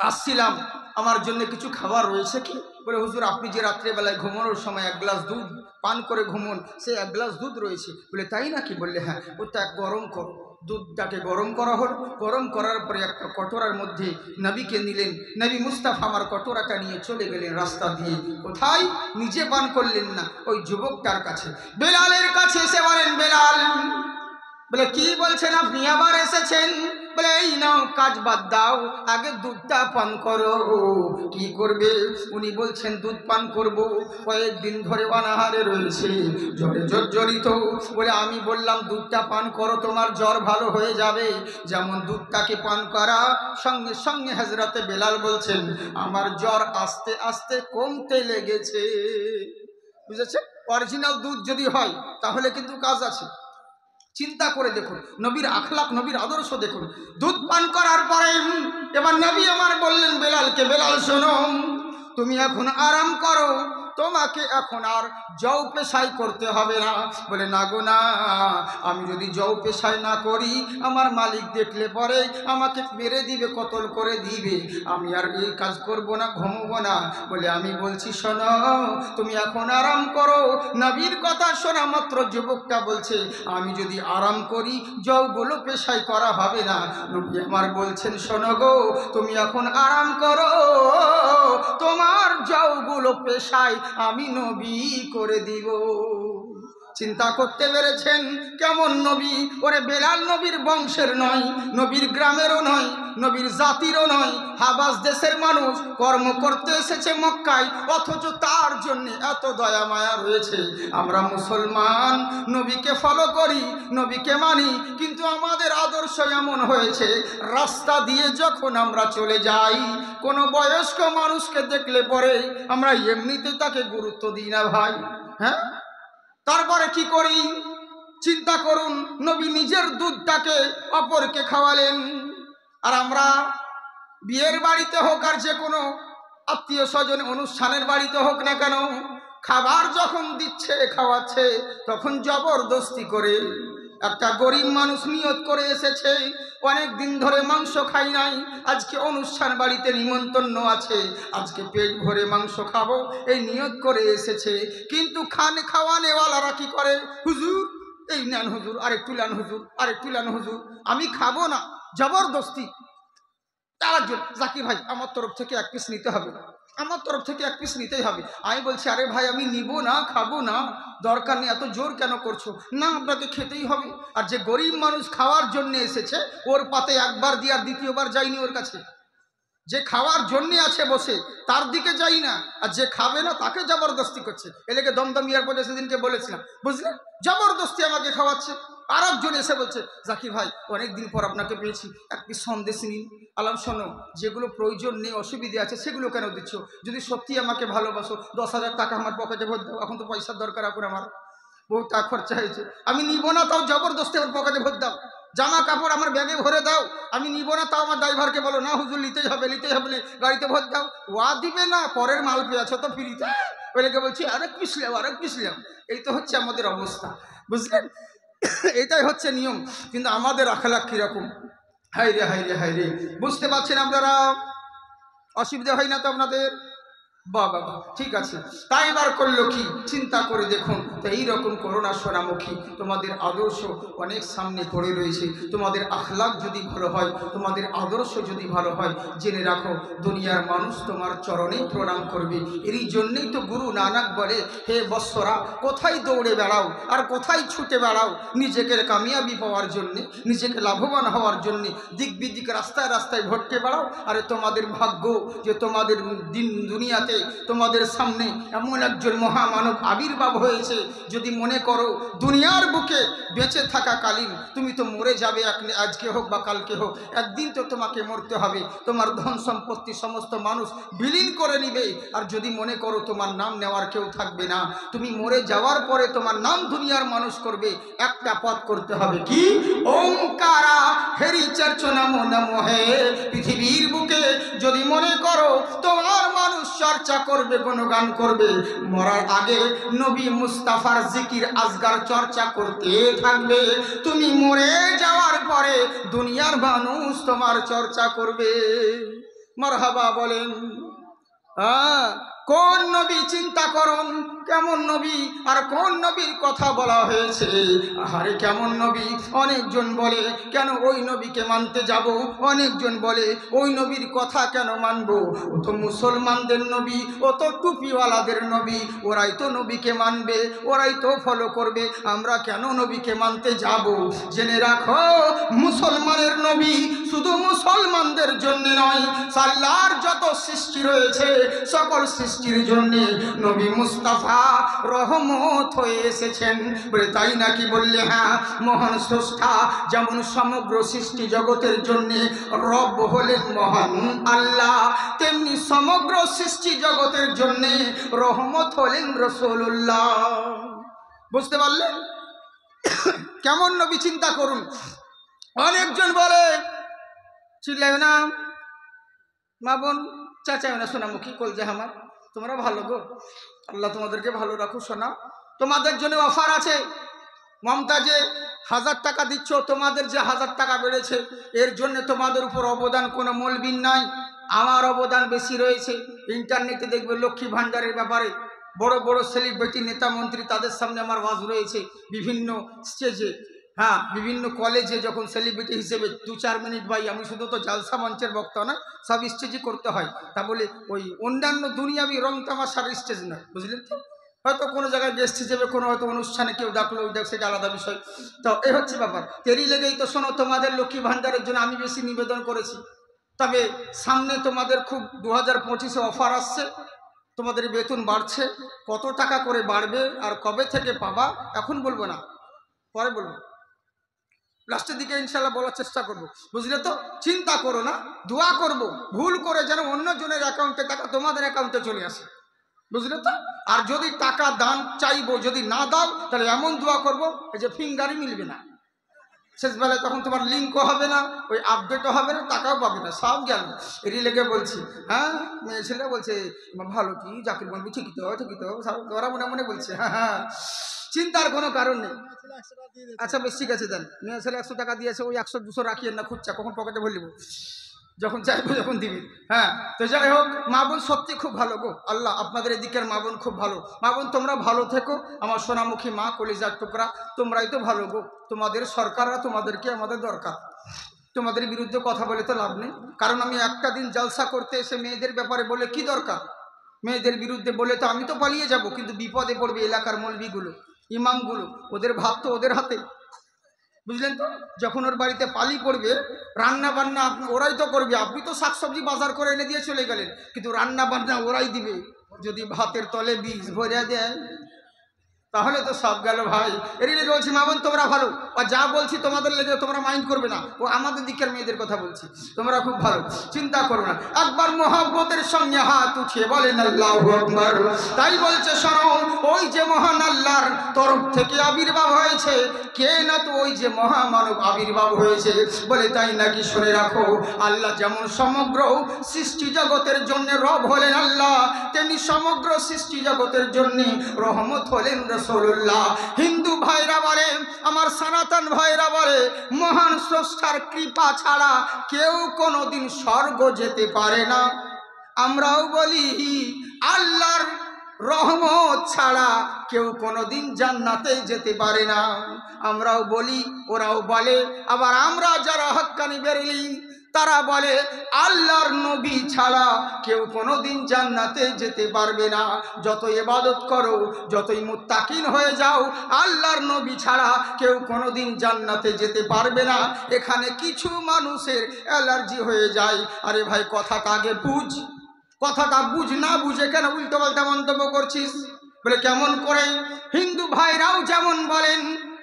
আসছিলাম, আমার জন্য কিছু খাবার রয়েছে কি? বলে হুজুর আপনি যে রাত্রেবেলায় ঘুমানোর সময় 1 গ্লাস দুধ পান করে ঘুমন, সে 1 গ্লাস দুধ রয়েছে। বলে তাই নাকি? বললে হ্যাঁ। ওটা গরম করো। দুধটাকে গরম করা হল, গরম করার পরে একটা কটোরার মধ্যে নবীকে নিলেন। নবী মুস্তাফা আমার কটোরাটা নিয়ে চলে গেলেন রাস্তা দিয়ে, কোথায়? নিজে পান করলেন না, ওই যুবকটার কাছে, বেলালের কাছে এসে বলেন, বেলাল, বলে কি বলছেন আপনি আবার এসেছেন? বলে এই নাও, কাজ বাদ দাও, আগে দুধটা পান করো। কি করবে? উনি বলছেন দুধ পান করব, কয়েকদিন ধরে অনাহারে রয়েছে, জ্বরে জর্জরিত। বলে আমি বললাম দুধটা পান করো, তোমার জ্বর ভালো হয়ে যাবে। যেমন দুধটাকে পান করা, সঙ্গে সঙ্গে হযরতে বেলাল বলছেন আমার জ্বর আস্তে আস্তে কমতে লেগেছে। বুঝেছে? অরিজিনাল দুধ যদি হয় তাহলে কিন্তু কাজ আছে। চিন্তা করে দেখুন, নবীর আখলাক, নবীর আদর্শ দেখুন। দুধ পান করার পরে এবার নবী আমার বললেন বেলালকে, বেলাল শোনো, তুমি এখন আরাম করো, তোমাকে এখন আর জও পেশাই করতে হবে না। বলে না গো না, আমি যদি জও পেশাই না করি আমার মালিক দেখলে পরে আমাকে মেরে দিবে, কতল করে দিবে, আমি আর এই কাজ করব না, ঘুমবো না। বলে আমি বলছি শোনো, তুমি এখন আরাম করো। নবীর কথা শোনা মাত্র যুবকটা বলছে আমি যদি আরাম করি জওগুলো পেশাই করা হবে না। নবী আমার বলছেন শোনো গো, তুমি এখন আরাম করো, তোমার জওগুলো পেশাই আমি নবী করে দিব। চিন্তা করতে পেরেছেন কেমন নবী? ওরে বেলাল নবীর বংশের নয়, নবীর গ্রামেরও নয়, নবীর জাতিরও নয়, হাবাস দেশের মানুষ, কর্ম করতে এসেছে মক্কায়, অথচ তার জন্য এত দয়া মায়া রয়েছে। আমরা মুসলমান নবীকে ফলো করি, নবীকে মানি, কিন্তু আমাদের আদর্শ এমন হয়েছে রাস্তা দিয়ে যখন আমরা চলে যাই কোনো বয়স্ক মানুষকে দেখলে পরে আমরা এমনিতে তাকে গুরুত্ব দিই না ভাই। হ্যাঁ, তারপরে কি করি? চিন্তা করুন, নবী নিজের দুধটাকে অপরকে খাওয়ালেন, আর আমরা বিয়ের বাড়িতে হোক আর যে কোনো আত্মীয় স্বজন অনুষ্ঠানের বাড়িতে হোক না কেন, খাবার যখন দিচ্ছে খাওয়াচ্ছে তখন জবরদস্তি করে। একটা গরিব মানুষ নিয়ত করে এসেছে অনেক দিন ধরে মাংস খাই নাই, আজকে অনুষ্ঠান বাড়িতে নিমন্ত্রণ আছে, আজকে পেট ভরে মাংস খাবো এই নিয়ত করে এসেছে, কিন্তু খাওয়ানেওয়ালারা কি করে, হুজুর এই নেন হুজুর, আরেকটু নেন হুজুর, আরেকটু নেন হুজুর, আমি খাবো না, জবরদস্তি। তারাজন জাকির ভাই আমার তরফ থেকে এক পিস নিতে হবে, আমার তরফ থেকে এক পিস নিতেই হবে। আমি বলছি আরে ভাই আমি নিব না, খাবো না, দরকার নেই, এত জোর কেন করছো? না আপনাকে খেতেই হবে। আর যে গরিব মানুষ খাওয়ার জন্য এসেছে ওর পাতে একবার দিয়ে আর দ্বিতীয়বার যাইনি ওর কাছে। যে খাওয়ার জন্যে আছে বসে তার দিকে যাই না, আর যে খাবে না তাকে জবরদস্তি করছে। এলাকে দমদমিয়ার পরে সেদিনকে বলেছিলাম, বুঝলেন, জবরদস্তি আমাকে খাওয়াচ্ছে। আর একজন এসে বলছে জাকির ভাই অনেক দিন পর আপনাকে পেয়েছি, এক পিস সন্দেশ নিন। আলাম শোনো, যেগুলো প্রয়োজন নেই অসুবিধে আছে সেগুলো কেন দিচ্ছ? যদি সত্যি আমাকে ভালোবাসো 10,000 টাকা আমার পকেটে ভোট দাও, এখন তো পয়সার দরকার, এখন আমার বহু টাকা খরচা হয়েছে, আমি নিব না, তাও জবরদস্তি আমার পকেটে ভোট দাও। জামা কাপড় আমার ব্যাগে ভরে দাও, আমি নিব না, তাও আমার ড্রাইভারকে বলো না হুজুর নিতেই হবে, নিতেই হবে, গাড়িতে ভোট দাও। ওয়া দিবে না, পরের মাল পেয়েছো তো ফ্রিতে, ওইটাকে বলছি আরেক পিস লেও, আরেক পিস লেও। এই তো হচ্ছে আমাদের অবস্থা, বুঝলেন, এটাই হচ্ছে নিয়ম। কিন্তু আমাদের আখলাক কীরকম, হাই রে হাই রে হাই রে, বুঝতে পারছেন আপনারা? অসুবিধা হয় না তো আপনাদের? বাবা ঠিক আছে, তাই এবার করলো কি চিন্তা করে দেখুন। তো এইরকম করোনা সোনামুখী তোমাদের আদর্শ অনেক সামনে পড়ে রয়েছে। তোমাদের আখলাক যদি ভালো হয়, তোমাদের আদর্শ যদি ভালো হয়, জেনে রাখো দুনিয়ার মানুষ তোমার চরণে প্রণাম করবে। এরই জন্যেই তো গুরু নানক বলে, হে বৎসরা কোথায় দৌড়ে বেড়াও আর কোথায় ছুটে বেড়াও, নিজেকে কামিয়াবি পাওয়ার জন্যে, নিজেকে লাভবান হওয়ার জন্যে দিক বিদিক রাস্তায় রাস্তায় ভটকে বেড়াও। আরে তোমাদের ভাগ্য যে তোমাদের দুনিয়াতে তোমাদের সামনে এমন একজন মহামানব আবির্ভাব হয়েছে। যদি মনে করো দুনিয়ার বুকে বেঁচে থাকাকালীন তুমি তো মরে যাবে, আজকে হোক বা কালকে হোক, একদিন তো তোমাকে মরতে হবে, তোমার ধন সম্পত্তি সমস্ত মানুষ বিলীন করে নিবে। আর যদি মনে করো তোমার নাম নেওয়ার কেউ থাকবে না, তুমি মরে যাওয়ার পরে তোমার নাম দুনিয়ার মানুষ করবে, একটা পথ করতে হবে, কি? ওমকারা হেরি চর্চনা নমো হে। পৃথিবীর বুকে যদি মনে করো তোমার মানুষ চর্চা করবে, গুণগান করবে, মরার আগে নবী মুস্তাফার জিকির আজগার চর্চা করতে থাকবে। তুমি মরে যাওয়ার পরে দুনিয়ার মানুষ তোমার চর্চা করবে। মারহাবা বলেন। কোন নবী চিন্তা করুন, কেমন নবী আর কোন নবীর কথা বলা হয়েছে। আরে কেমন নবী, অনেকজন বলে কেন ওই নবীকে মানতে যাব, অনেকজন বলে ওই নবীর কথা কেন মানবো, ও তো মুসলমানদের নবী, ও তো টুপিওয়ালাদের নবী, ওরাই তো নবীকে মানবে, ওরাই তো ফলো করবে, আমরা কেন নবীকে মানতে যাব। জেনে রাখো মুসলমানের নবী শুধু মুসলমানদের জন্য নয়, আল্লাহর যত সৃষ্টি রয়েছে সকল সৃষ্টির জন্য নবী মুস্তাফা রহমত হয়ে এসেছেন। বলে তাই নাকি? বললে হ্যাঁ, মহান স্রষ্টা যেমন সমগ্র সৃষ্টি জগতের জন্য রব হলেন মহান আল্লাহ, তেমনি সমগ্র সৃষ্টি জগতের জন্য রহমত হলেন রাসূলুল্লাহ। বুঝতে পারলেন? কেমন নবী চিন্তা করুন। অনেকজন বলে চিল্লায় না, মা বোন চাচায় না, সোনামুখী কলজা আমার, তোমরা ভালো গো, আল্লাহ তোমাদেরকে ভালো রাখো সোনা, তোমাদের জন্য অফার আছে। মমতাজে 1000 টাকা দিচ্ছ, তোমাদের যে 1000 টাকা বেড়েছে এর জন্য তোমাদের উপর অবদান কোনো মৌলবীর নাই, আমার অবদান বেশি রয়েছে। ইন্টারনেটে দেখবে লক্ষ্মী ভাণ্ডারের ব্যাপারে বড় বড় সেলিব্রিটি নেতা মন্ত্রী তাদের সামনে আমার ওয়াজ রয়েছে বিভিন্ন স্টেজে, হ্যাঁ বিভিন্ন কলেজে যখন সেলিব্রিটি হিসেবে 2-4 মিনিট ভাই, আমি শুধু তো জালসা মঞ্চের বক্তা না, সব স্টেজে করতে হয়। তা বলে ওই অন্যান্য দুনিয়াবি রং তামাশার স্টেজ নয়, বুঝলেন তো। হয়তো কোনো জায়গায় গেস্ট হিসেবে কোনো হয়তো অনুষ্ঠানে কেউ ডাকলো, ওই ডাক, সেটা আলাদা বিষয়। তো এই হচ্ছে ব্যাপার। তেরি লেগেই তো শোনো, তোমাদের লক্ষ্মী ভাণ্ডারের জন্য আমি বেশি নিবেদন করেছি। তবে সামনে তোমাদের খুব 2025-এ অফার আসছে, তোমাদের বেতন বাড়ছে, কত টাকা করে বাড়বে আর কবে থেকে পাবা এখন বলবো না, পরে বলবো, লাস্টের দিকে ইনশাল্লাহ বলার চেষ্টা করব, বুঝলে তো। চিন্তা করো না, দোয়া করব ভুল করে যেন অন্যজনের অ্যাকাউন্টে টাকা তোমাদের অ্যাকাউন্টে চলে আসে, বুঝলে তো। আর যদি টাকা দান চাইবো, যদি না দাও তাহলে এমন দোয়া করব এই যে ফিঙ্গারই মিলবে না শেষবেলায়, তখন তোমার লিঙ্কও হবে না, ওই আপডেটও হবে না, টাকাও পাবে না, সব গেল। এরই লেগে বলছি, হ্যাঁ মেয়ে ছেলে বলছে ভালো কি জাকির বলবি, ঠিকই তো ঠিকই তো, ওরা মনে মনে বলছে, হ্যাঁ হ্যাঁ, চিন্তার কোনো কারণ নেই। আচ্ছা বেশ ঠিক আছে, দেন। মেয়ে ছেলে 100 টাকা দিয়েছে, ওই 100-200 রাখিয়েন না, খুঁজছা কখন পকেটে ভরে নেবো, যখন চাইবো যখন দিবি। হ্যাঁ, তো যাই হোক, মা বোন সত্যি খুব ভালো গো, আল্লাহ আপনাদের এদিকের মা বোন খুব ভালো। মা বোন তোমরা ভালো থেকো, আমার সোনামুখী মা, কলিজার টুকরা, তোমরাই তো ভালো গো। তোমাদের সরকাররা, তোমাদেরকে আমাদের দরকার। তোমাদের বিরুদ্ধে কথা বলে তো লাভ নেই, কারণ আমি একটা দিন জলসা করতে এসে মেয়েদের ব্যাপারে বলে কি দরকার, মেয়েদের বিরুদ্ধে বলে তো আমি তো পালিয়ে যাব, কিন্তু বিপদে পড়বে এলাকার মৌলবীগুলো, ইমামগুলো, ওদের ভাত তো ওদের হাতে, বুঝলেন তো। যখন ওর বাড়িতে পালি পড়বে, রান্না বান্না ওরাই তো করবে, আপনি তো শাকসবজি বাজার করে এনে দিয়ে চলে গেলেন, কিন্তু রান্না বান্না ওরাই দিবে। যদি ভাতের তলে বীজ ভরে দেয় তাহলে তো সব গেল ভাই। এরই লেগে বলছি মা বোন তোমরা ভালো, আর যা বলছি তোমাদের লেগে তোমরা মাইন্ড করবে না, ও আমাদের দিকের মেয়েদের কথা বলছি, তোমরা খুব ভালো, চিন্তা করো না। একবার মহব্বতের সঙ্গে হাত উঠিয়ে বলেন আল্লাহু আকবার। তাই বলছে শোনো, ওই যে মহান আল্লাহর তরফ থেকে আবির্ভাব হয়েছে, কে না তো ওই যে মহামানব আবির্ভাব হয়েছে বলে, তাই নাকি শুনে রাখো, আল্লাহ যেমন সমগ্র সৃষ্টি জগতের জন্য রব হলেন আল্লাহ, তেমনি সমগ্র সৃষ্টি জগতের জন্য রহমত হলেন রাসূলুল্লাহ। হিন্দু ভাইরা বলে, আমার সনাতন ভাইরা বলে, মহান স্রষ্টার কৃপা ছাড়া কেউ কোনোদিন স্বর্গ যেতে পারে না। আমরাও বলি আল্লাহর রহমত ছাড়া কেউ কোনোদিন জান্নাতে যেতে পারে না। আমরাও বলি, ওরাও বলে। আবার আমরা যারা হক্কানি বেরেলি তারা বলে আল্লাহর নবী ছাড়া কেউ কোনোদিন জান্নাতে যেতে পারবে না। যত ইবাদত করো, যতই মুত্তাকিন হয়ে যাও, আল্লাহর নবী ছাড়া কেউ কোনোদিন জান্নাতে যেতে পারবে না। এখানে কিছু মানুষের অ্যালার্জি হয়ে যায়। আরে ভাই কথাটা আগে বুঝ, কথাটা বুঝ, না বুঝে কেন উল্টো পাল্টা মন্তব্য করছিস? বলে কেমন করে? হিন্দু ভাইরাও যেমন বলেন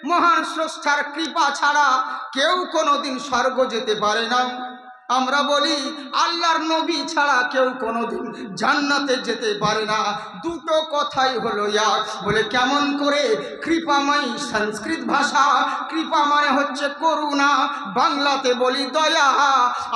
মহান স্রষ্টার কৃপা ছাড়া কেউ কোনোদিন স্বর্গ যেতে পারে না, আমরা বলি আল্লাহর নবী ছাড়া কেউ কোনোদিন জান্নাতে যেতে পারে না। দুটো কথাই হলো এক। বলে কেমন করে? কৃপাময় সংস্কৃত ভাষা, কৃপা মানে হচ্ছে করুণা, বাংলাতে বলি দয়া।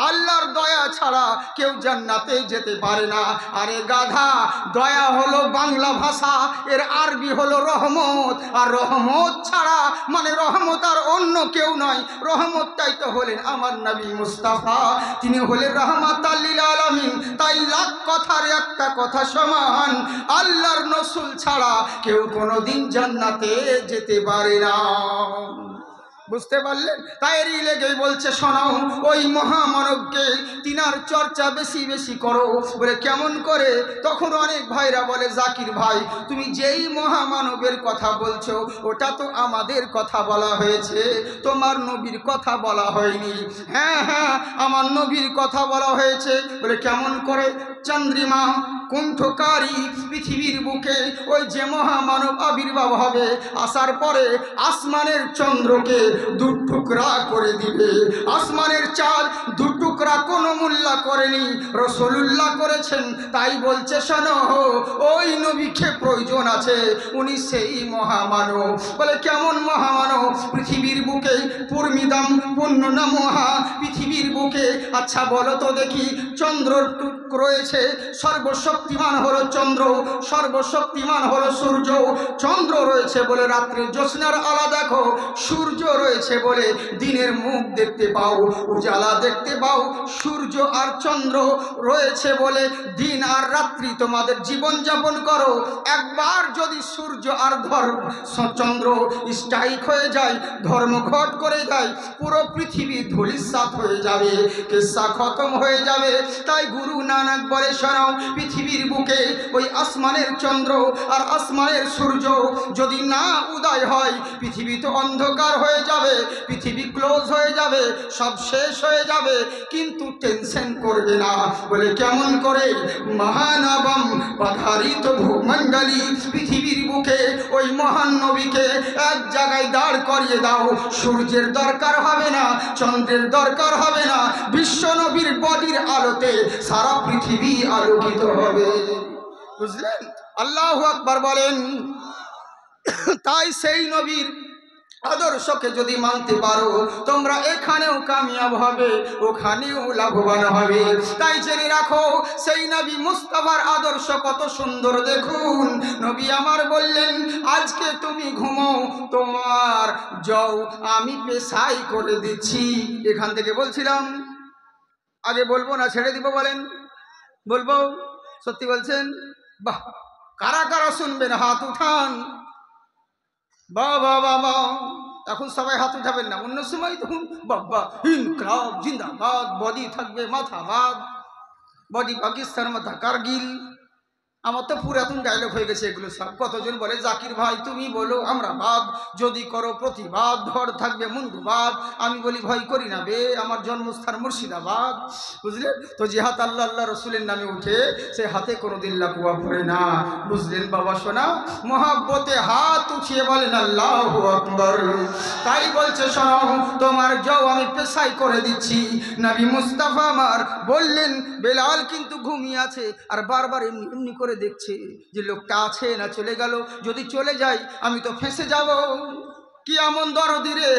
আল্লাহর দয়া ছাড়া কেউ জান্নাতে যেতে পারে না। আরে গাধা, দয়া হলো বাংলা ভাষা, এর আরবি হলো রহমত, আর রহমত ছাড়া মানে রহমত আর অন্য কেউ নয়, রহমতটাই তো হলেন আমার নবী মুস্তাফা, তিনি হলেন রাহমাতাল লিল আলামিন। তাই লাখ কথার একটা কথা সমান, আল্লাহর রসূল ছাড়া কেউ কোনোদিন জান্নাতে যেতে পারে না। বুঝতে পারলেন? তাই এরই লেগেই বলছে শোনাও, ওই মহামানবকে তিনার চর্চা বেশি বেশি করো। বলে কেমন করে? তখন অনেক ভাইরা বলে জাকির ভাই, তুমি যেই মহামানবের কথা বলছো ওটা তো আমাদের কথা বলা হয়েছে, তোমার নবীর কথা বলা হয়নি। হ্যাঁ হ্যাঁ, আমার নবীর কথা বলা হয়েছে। বলে কেমন করে? চন্দ্রিমা কুণ্ঠকারী পৃথিবীর বুকে ওই যে মহামানব আবির্ভাব হবে, আসার পরে আসমানের চন্দ্রকে দু টুকরা করে দিবে। আসমানের চাঁদ দু টুকরা কোনো মোল্লা করেনি, রাসূলুল্লাহ করেছেন। তাই বলছে শোনো, ওই নবীকে প্রয়োজন আছে, উনি সেই মহামানব। বলে কেমন মহামানব? পৃথিবীর বুকে পূর্মিদাম পূর্ণ না মহা, পৃথিবীর বুকে আচ্ছা বলো তো দেখি, চন্দ্র রয়েছে, সর্বশক্তিমান হলো চন্দ্র, সর্বশক্তিমান হলো সূর্য। চন্দ্র রয়েছে বলে রাত্রে জ্যোৎস্নার আলা দেখো, সূর্য রয়েছে বলে দিনের মুখ দেখতে পাও, উজালা দেখতে পাও। সূর্য আর চন্দ্র রয়েছে বলে দিন আর রাত্রি তোমাদের জীবন যাপন করো। একবার যদি সূর্য আর চন্দ্র স্ট্রাইক হয়ে যায়, ধর্মঘট করে যায়, পুরো পৃথিবী ধূলিসাৎ হয়ে যাবে, কিসসা খতম হয়ে যাবে। তাই গুরু নানক বলে শোনাও, পৃথিবীর বুকে ওই আসমানের চন্দ্র আর আসমানের সূর্য যদি না উদয় হয়, পৃথিবী তো অন্ধকার হয়ে যাবে, পৃথিবী ক্লোজ হয়ে যাবে, সব শেষ হয়ে যাবে। কিন্তু টেনশন করবে না। বলে কেমন করে? মহানবম পধারিত ভূমণ্ডলী, পৃথিবীর বুকে ওই মহান নবীকে এক জায়গায় দাঁড় করিয়ে দাও। সূর্যের দরকার হবে না, চন্দ্রের দরকার হবে না, বিশ্ব নবীর বডির আলোতে সারা পৃথিবী আলোকিত হবে। বুঝলেন? আল্লাহু আকবার বলেন। তাই সেই নবীর আদর্শকে যদি মানতে পারো, তোমরা এখানেও কামিয়াব হবে, ওখানেও লাভবান হবে। তাই জেনে রাখো, সেই নবী মুস্তাফার আদর্শ কত সুন্দর। দেখুন, নবী আমার বললেন, আজকে তুমি ঘুমো, তোমার যাও আমি পেশাই করে দিচ্ছি। এখান থেকে বলছিলাম, আগে বলবো না ছেড়ে দিব? বলেন বলবো? সত্যি বলছেন? বাহ! কারা কারা শুনবেন হাত উঠান। বাবা বাবা, এখন সবাই হাত উঠাবেন না, অন্য সময় তখন বাবা ইনকলাব জিন্দাবাদ, বডি থাকবে মাথা বাদ, বডি পাকিস্তান মাথা কারগিল। আমার তো পুরাতন ডায়লগ হয়ে গেছে এগুলো সব। কতজন বলে জাকির ভাই তুমি বলো আমরা বাদ, যদি করো প্রতিবাদ ধর থাকবে মুন্ডুবাদ। আমি বলি ভয় করি না বে, আমার জন্মস্থান মুর্শিদাবাদ। বুঝলেন তো? যে হাত আল্লাহ আল্লাহ রসুলের নামে উঠে, সে হাতে কোনোদিন লাকুয়া পড়ে না। বুঝলেন বাবা সোনা? মহাব্বতে হাত উঠিয়ে বলেন আল্লাহু আকবার। তাই বলছে শোনো, তোমার যাও আমি পেশাই করে দিচ্ছি। নবী মুস্তাফা আমার বললেন, বেলাল কিন্তু ঘুমিয়ে আছে আর বারবার এমনি এমনি করে দেখছে যে লোকটা আছে না চলে গেল। যদি চলে যায় আমি তো ফেঁসে যাব। কি এমন দরদি রে,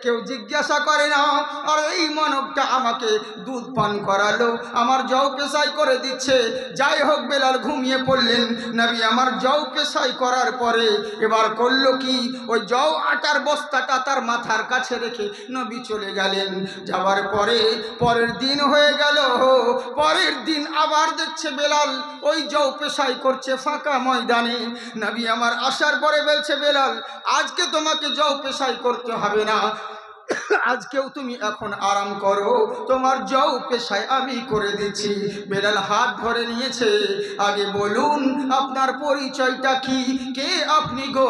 কেউ জিজ্ঞাসা করে না। আর এই মানবটা আমাকে দুধ পান করালো, আমার জও পেশাই করে দিচ্ছে। যাই হোক, বেলাল ঘুমিয়ে পড়লেন। নবী আমার জও পেশাই করার পরে এবার করলো কি, ওই জও আটার বস্তাটা তার মাথার কাছে রেখে নবী চলে গেলেন। যাওয়ার পরে পরের দিন হয়ে গেল। পরের দিন আবার দেখছে বেলাল ওই জও পেশাই করছে ফাঁকা ময়দানে। নবী আমার আসার পরে বলছে, বেলাল আজকে তোমাকে জও পেশাই করতে হবে না, আজকেও তুমি এখন আরাম করো, তোমার জও পেশায় আমি করে দিচ্ছি। বেলাল হাত ধরে নিয়েছে। আগে বলুন আপনার পরিচয়টা কি, কে আপনি গো?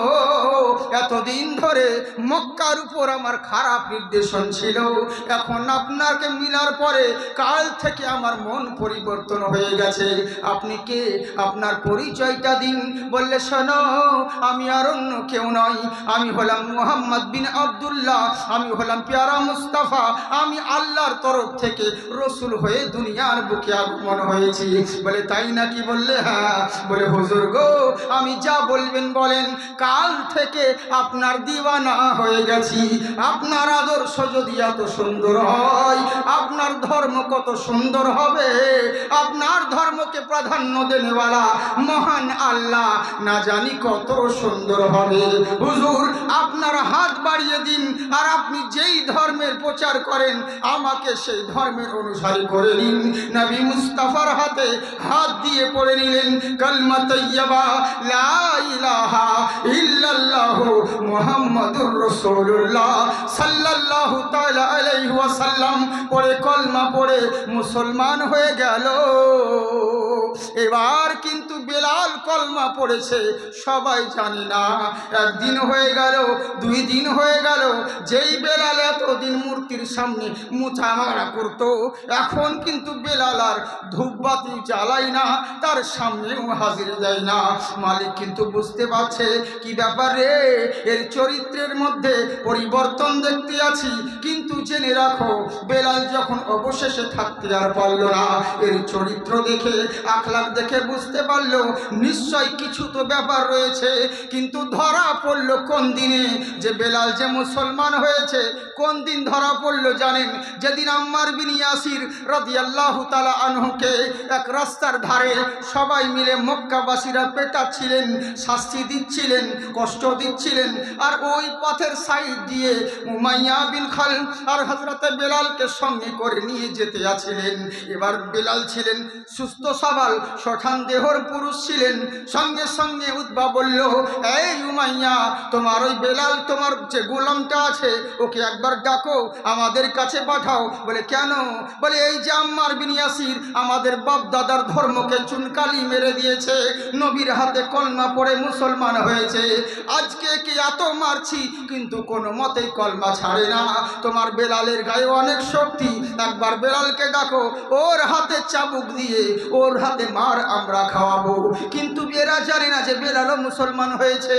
এতদিন ধরে মক্কার উপর আমার খারাপ নির্দেশন ছিল, এখন আপনাকে মিলার পরে কাল থেকে আমার মন পরিবর্তন হয়ে গেছে। আপনি কে? আপনার পরিচয়টা দিন। বললে শোনো, আমি আর অন্য কেউ নয়, আমি হলাম মুহাম্মদ বিন আব্দুল্লাহ, আমি হলাম প্যারা মুস্তাফা, আমি আল্লাহর তরফ থেকে রসুল হয়ে দুনিয়ার বুকে আগমন হয়েছি। বলে তাই নাকি? বললে হ্যাঁ। বলে হুজুর গো, আমি যা বলবেন বলেন, কাল থেকে আপনার দিওয়ানা হয়ে গেছি। আপনার আদর্শ যদি এত সুন্দর হয়, আপনার ধর্ম কত সুন্দর হবে। আপনার ধর্মকে প্রাধান্য দেনেওয়ালা মহান আল্লাহ না জানি কত সুন্দর হবে। হুজুর আপনার হাত বাড়িয়ে দিন, আর আপনি যেই ধর্মের প্রচার করেন আমাকে সেই ধর্মের অনুসারী করে নিন। নবী মুস্তাফার হাতে হাত দিয়ে পড়ে নিলেন কালমা তাইয়্যিবা লা ইলাহা ইল্লাল্লাহু মুহাম্মাদুর রাসূলুল্লাহ সাল্লাল্লাহু তাআলা আলাইহি ওয়াসাল্লাম পড়ে কলমা পড়ে মুসলমান হয়ে গেল। এবার কিন্তু বেলাল কলমা পড়েছে সবাই জানে না। একদিন হয়ে গেল, 2 দিন হয়ে গেল, যেই বেলাল এতদিন মূর্তির সামনে মুছা মারা করতো, এখন কিন্তু বেলাল আর ধূপবাতি জ্বালায় না, তার সামনেও হাজির দেয় না। মালিক কিন্তু বুঝতে পারছে কি ব্যাপার রে, এর চরিত্রের মধ্যে পরিবর্তন দেখতে আছি। কিন্তু জেনে রাখো, বেলাল যখন অবশেষে থাকতে আর পারল না, এর চরিত্র দেখে, আখলাক দেখে বুঝতে পারলো নিশ্চয় কিছু তো ব্যাপার রয়েছে। কিন্তু ধরা পড়লো কোন দিনে যে বেলাল যে মুসলমান হয়েছে? কোন দিন ধরা পড়লো জানেন? যেদিন আম্মার বিন ইয়াসির রাদিয়াল্লাহু তাআলা আনহুকে এক রাস্তার ধারে সবাই মিলে মক্কাবাসীরা পেটাচ্ছিলেন, শাস্তি দিচ্ছিলেন, কষ্ট দিচ্ছিলেন, আর ওই পথের সাইড দিয়ে উমাইয়া বিন খালদ আর হযরতে বেলালকে সঙ্গে করে নিয়ে যেতে আছিলেন। এবার বেলাল ছিলেন সুস্থ সবল সঠান দেহর পুরুষ ছিলেন। সঙ্গে সঙ্গে উতবা বলল, এই উমাইয়া, তোমার ওই বেলাল, তোমার যে গোলামটা আছে, ওকে একবার ডাকো, আমাদের কাছে পাঠাও। বলে কেন? বলে এই যে আম্মার বিন ইয়াসির আমাদের বাপ দাদার ধর্মকে চুনকালি মেরে দিয়েছে, নবীর হাতে কলমা পড়ে মুসলমান হয়েছে, আজকে কি এত মারছি কিন্তু কোনো মতেই কলমা ছাড়ে না। তোমার বেলালের গায়ে অনেক শক্তি, একবার বেলালকে ডাকো, ওর হাতে চাবুক দিয়ে ওর হাতে মার আমরা খাওয়াবো। কিন্তু এরা জানে না যে বেলালও মুসলমান হয়েছে,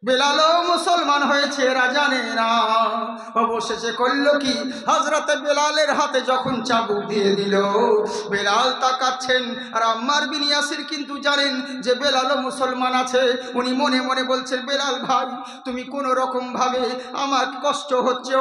বেলালও মুসলমান হয়েছে, এরা জানে না। অবশেষে করল কি, হযরতে বেলালের হাতে যখন চাবুক দিয়ে দিল, বেলাল তাকাচ্ছেন, আর আম্মার বিন ইয়াসির কিন্তু জানেন যে বেলালও মুসলমান আছে। উনি মনে মনে বলছেন, বেলাল ভাই, তুমি কোনো রকম ভাবে, আমার কষ্ট হচ্ছে,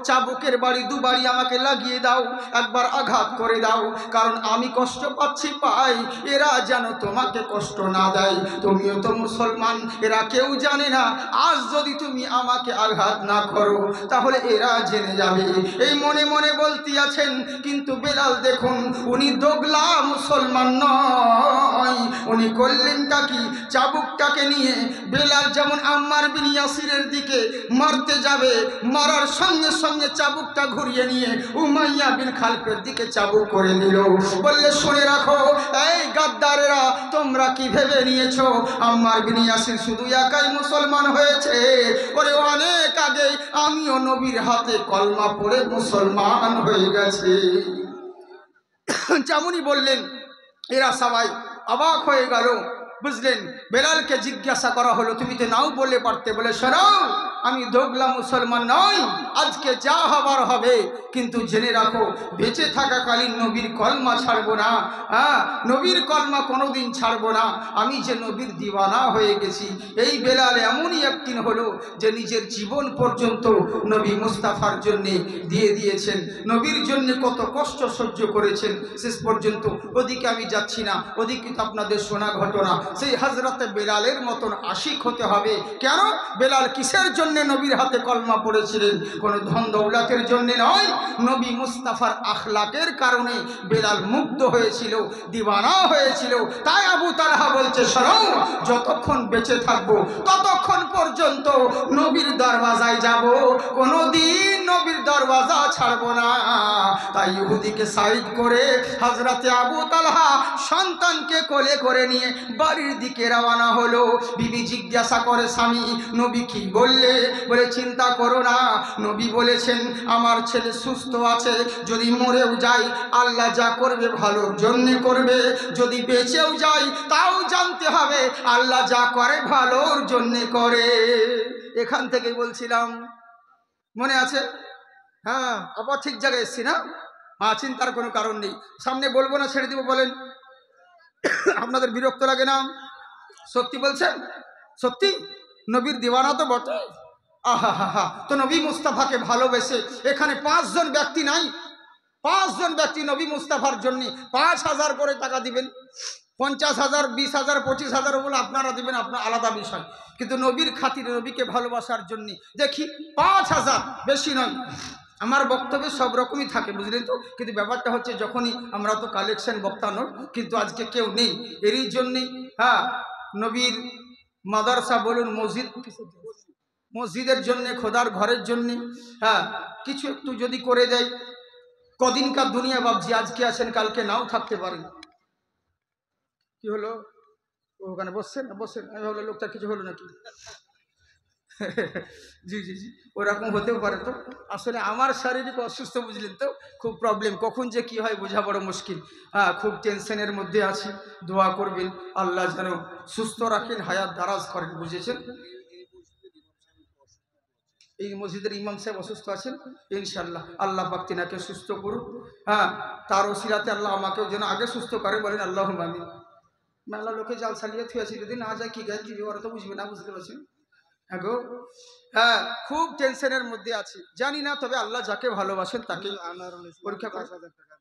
চাবুকের বাড়ি 2 বাড়ি আমাকে লাগিয়ে দাও, একবার আঘাত করে দাও, কারণ আমি কষ্ট পাচ্ছি পাই, এরা যেন তোমাকে কষ্ট না দেয়, তুমিও তো মুসলমান, এরা কেউ জানে না, আজ যদি তুমি আমাকে আঘাত না করো তাহলে এরা জেনে যাবে। এই মনে মনে বলতে আছেন, কিন্তু বেলাল দেখুন, উনি দোগলা মুসলমান নয়, উনি করলেনটা কি, চাবুকটাকে নিয়ে বেলাল যেমন আম্মার বিন ইয়াসিরের দিকে মারতে যাবে, মারার সঙ্গে সঙ্গে চাবুকটা ঘুরিয়ে নিয়ে উমাইয়া বিন খালফের দিকে চাবুক করে দিল। বললে, শুনে রাখো এই গাদ্দারেরা, তোমরা কি ভেবে নিয়েছো আম্মার বিন ইয়াসির শুধু একাই মুসলমান হয়েছে? ওরে অনেক আগে আমিও নবীর হাতে কলমা পড়ে মুসলমান হয়ে গেছে। যেমনই বললেন, এরা সবাই অবাক হয়ে গেল। বুঝলেন? বেলালকে জিজ্ঞাসা করা হলো, তুমি তো নাও বলে পারতে। বলে, শোনো, আমি দোগলা মুসলমান নই, আজকে যা হবার হবে, কিন্তু জেনে রাখো বেঁচে থাকাকালীন নবীর কলমা ছাড়বো না। হ্যাঁ, নবীর কলমা কোনোদিন ছাড়বো না। আমি যে নবীর দিওয়ানা হয়ে গেছি। এই বেলাল এমনই একদিন হলো যে নিজের জীবন পর্যন্ত নবী মুস্তাফার জন্যে দিয়ে দিয়েছেন, নবীর জন্য কত কষ্ট সহ্য করেছেন। শেষ পর্যন্ত ওদিকে আমি যাচ্ছি না, ওদিকে তো আপনাদের শোনা ঘটনা। সেই হযরতে বেলালের মতন আশিক হতে হবে। কেন? বেলাল কিসের জন্য নবীর হাতে কলমা পড়েছিলেন? কোনো ধন দৌলতের জন্য নয়, নবী মুস্তাফার আখলাকের কারণে বেলাল মুগ্ধ হয়েছিল, দিওয়ানা হয়েছিল। তাই আবু তালহা বলছে, শোনো, যতক্ষণ বেঁচে থাকবো ততক্ষণ পর্যন্ত নবীর দরওয়াজায় যাব, কোনোদিন নবীর দরওয়াজা ছাড়বো না। তাই ইহুদিকে সাইড করে হযরতে আবু তালহা সন্তানকে কোলে করে নিয়ে বাড়ির দিকে রওনা হলো। বিবি জিজ্ঞাসা করে, স্বামী, নবী কি বললে? বলে, চিন্তা করো না, নবী বলেছেন আমার ছেলে সুস্থ আছে, যদি মরেও যায় আল্লাহ যা করবে ভালোর জন্যে করবে, যদি বেঁচেও যায় তাও জানতে হবে আল্লাহ যা করে ভালোর জন্যে করে। এখান থেকে বলছিলাম, মনে আছে? হ্যাঁ, আবার ঠিক জায়গায় এসছি না? হ্যাঁ, চিন্তার কোনো কারণ নেই। সামনে বলবো না, ছেড়ে দিব বলেন? আপনাদের বিরক্ত লাগে না? সত্যি বলছেন? সত্যি নবীর দিওয়ানা তো বটে। আহা হা হা, তো নবী মুস্তাফাকে ভালোবেসে এখানে 5 জন ব্যক্তি নাই, 5 জন ব্যক্তি নবী মুস্তাফার জন্য 5,000 করে টাকা দিবেন। 50,000, 20,000, 25,000 বলে আপনারা দিবেন, আপনার আলাদা বিষয়। কিন্তু নবীর খাতিরে, নবীকে ভালোবাসার জন্য দেখি 5,000, বেশি নয়। আমার বক্তব্যে সব রকমই থাকে, বুঝলেন তো? কিন্তু ব্যাপারটা হচ্ছে, যখনই আমরা তো কালেকশন বক্তা নই, কিন্তু আজকে কেউ নেই, এরই জন্যেই হ্যাঁ, নবীর মাদ্রাসা বলুন, মসজিদের জন্য, খোদার ঘরের জন্য হ্যাঁ, কিছু একটু যদি করে দেয়। কদিনকার দুনিয়া বাবজি, আজকে আছেন কালকে নাও থাকতে পারেন। কি হলো? ওখানে বসছেন বসছেন, আমি ভাবলাম লোকটা কিছু হলো নাকি। জি জি জি, ওরকম হতেও পারে। তো আসলে আমার শারীরিক অসুস্থ, বুঝলেন তো, খুব প্রবলেম, কখন যে কি হয় বোঝা বড় মুশকিল। হ্যাঁ, খুব টেনশনের মধ্যে আছি, দোয়া করবেন আল্লাহ যেন সুস্থ রাখেন, হায়াত দারাজ করেন, বুঝেছেন। এই মসজিদের ইমাম সাহেব অসুস্থ আছেন, ইনশাল্লাহ আল্লাহ পাক তিনাকে সুস্থ করুন। হ্যাঁ, তার ওসিলাতে আল্লাহ আমাকেও যেন আগে সুস্থ করে, বলেন আল্লাহ আমিন। মেলা লোকে জাল সালিয়ে থুয়েছি, যদি না যায় কি গায়ে দিবি, ওরা তো বুঝবে না, বুঝতে পারছেন। হ্যাঁ গো, হ্যাঁ, খুব টেনশনের মধ্যে আছি, জানি না, তবে আল্লাহ যাকে ভালোবাসেন তাকে পরীক্ষা করে।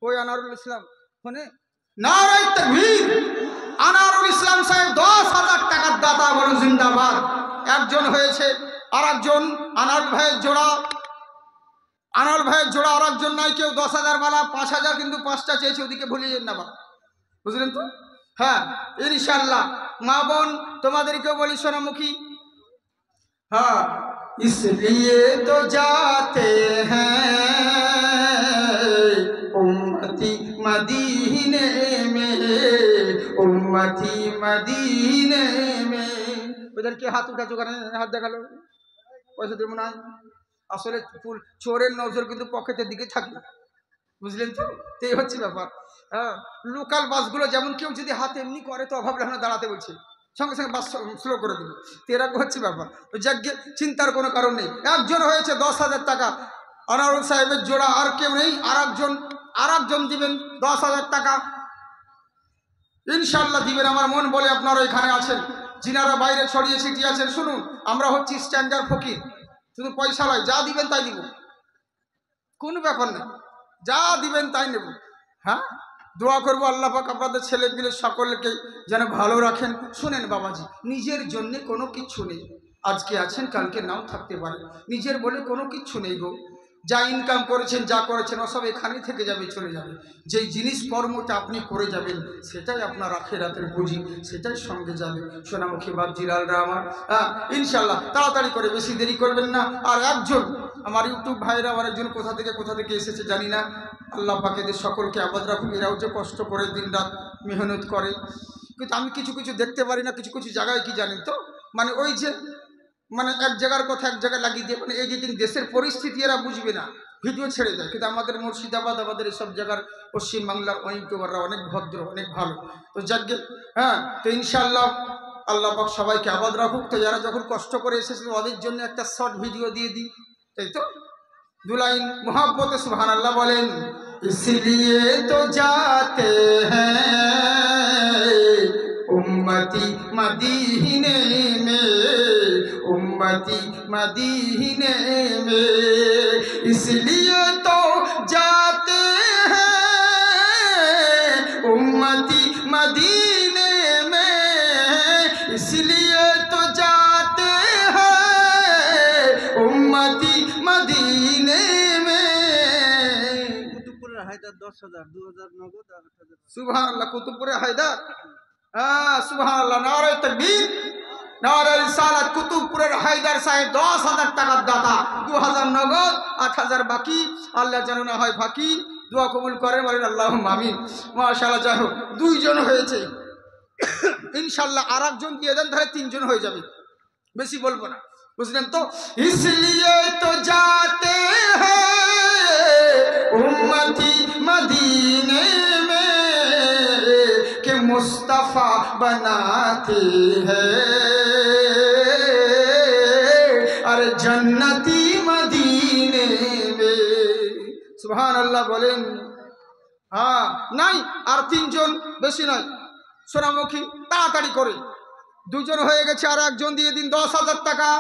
ওই আনারুল ইসলাম ফোনে, নারায়ে তাকবীর, আনারুল ইসলাম সাহেব 10,000 টাকার দাতা, বলুন জিন্দাবাদ। একজন হয়েছে, আর একজন আনারুল ভাইয়ের জোড়া, আনারুল ভাইয়ের জোড়া, আর একজন নাই কেউ 10,000 বালা 5,000, কিন্তু 5টা চেয়েছে, ওদিকে ভুলিয়ে না বা, বুঝলেন তো। হ্যাঁ, ইনশাআল্লাহ মা বোন তোমাদেরকেও বলি সোনামুখী। हाँ, इसलिए तो जाते हैं उम्मती मदीने में, उम्मती मदीने में। उधर के हाथ उठा चुका नहीं, हाथ देखा लो, পয়সা দেবো না। আসলে চোরের নজর কিন্তু পকেটের দিকে থাকে, বুঝলেন তো, এই হচ্ছে ব্যাপার। হ্যাঁ, লোকাল বাসগুলো যেমন কেউ যদি হাত এমনি করে তো অভাব আমরা দাঁড়াতে বলছি, সঙ্গে সঙ্গে বাস স্লো করে দেবো, এরকম হচ্ছে ব্যাপার। যাকে চিন্তার কোনো কারণ নেই। একজন হয়েছে 10,000 টাকা, আনারুল সাহেবের জোড়া, আর কেউ নেই, আর একজন দিবেন 10,000 টাকা, ইনশাল্লাহ দিবেন। আমার মন বলে আপনারা এখানে আছেন, যিনারা বাইরে ছড়িয়ে ছিটিয়ে আছেন, শুনুন, আমরা হচ্ছি স্ট্যান্ডার্ড ফকির, শুধু পয়সা নয়, যা দিবেন তাই দিব, কোনো ব্যাপার না, যা দিবেন তাই নেব। হ্যাঁ, দোয়া করবো আল্লাহ পাক আপনাদের ছেলেপিলে সকলকে যেন ভালো রাখেন। শুনেন বাবাজি, নিজের জন্যে কোনো কিচ্ছু নেই, আজকে আছেন কালকে নাও থাকতে পারে, নিজের বলে কোনো কিচ্ছু নেই গো। যা ইনকাম করেছেন, যা করেছেন, ওসব এখানেই থেকে যাবে, চলে যাবে। যেই জিনিস কর্মটা আপনি করে যাবেন সেটাই আপনার আখিরাতের পুঁজি, সেটাই সঙ্গে যাবে। সোনামুখী বাপ জিলালরা আমার, ইনশাল্লাহ তাড়াতাড়ি করে, বেশি দেরি করবেন না। আর একজন আমার ইউটিউব ভাইরা, আমার একজন কোথা থেকে এসেছে জানি না, আল্লাহ পাকেদের সকলকে আবাদ রাখুন। এরাও যে কষ্ট করে দিন রাত মেহনত করে, কিন্তু আমি কিছু কিছু দেখতে পারি না, কিছু কিছু জায়গায় কি জানেন তো, মানে ওই যে মানে এক জায়গার কথা এক জায়গায় লাগিয়ে দিয়ে, মানে এডিটিং, দেশের পরিস্থিতি এরা বুঝবে না, ভিডিও ছেড়ে দেয়। কিন্তু আমাদের মুর্শিদাবাদ, আমাদের এসব জায়গার পশ্চিমবাংলার ইউটিউবাররা অনেক ভদ্র, অনেক ভালো। তো যাকে, হ্যাঁ, তো ইনশাআল্লাহ আল্লাহ পাক সবাইকে আবাদ রাখুক। তো যারা যখন কষ্ট করে এসেছিল ওদের জন্য একটা শর্ট ভিডিও দিয়ে দিই, তাই তো, 2 লাইন মোহাব্বতে সুবহানাল্লাহ বলেন। इसलिए तो जाते हैं उम्मती मदीने में, उम्मती मदीने में, इसलिए तो जाते हैं उम्मती मदीने में, इसलिए तो जाते हैं उम्मती मदीने में। হায়দার 10,000, 2,000 নগদ, 8,000। সুবহানাল্লাহ, কুতুবপুরে হায়দার, হ্যাঁ সুবহানাল্লাহ, নারায়ে তাকবীর, নারায়ে রিসালাত। কুতুবপুরের হায়দার সাহেব 10,000 টাকার দাতা, 2,000 নগদ, 8,000 বাকি। আল্লাহ যেন না হয় ফাঁকি, দোয়া কবুল করে, বলেন আল্লাহুম্মা আমিন। মাশাআল্লাহ, যাই হোক 2 জন হয়েছে, ইনশাআল্লাহ আর একজন দিয়ে দেন, তাহলে 3 জন হয়ে যাবে, বেশি বলবো না, বুঝলেন তো। इसलिए तो जाते हैं उम्मती मदीने में कि मुस्तफ़ा बनाते हैं अरे जन्नती मदीने में। सुभान अल्लाह बोलें। हाँ, নাই আর 3 জন, বেশি নয় সোনামুখী, তাড়াতাড়ি করে 2 জন হয়ে গেছে, আর একজন দিয়ে দিন 10,000 টাকা,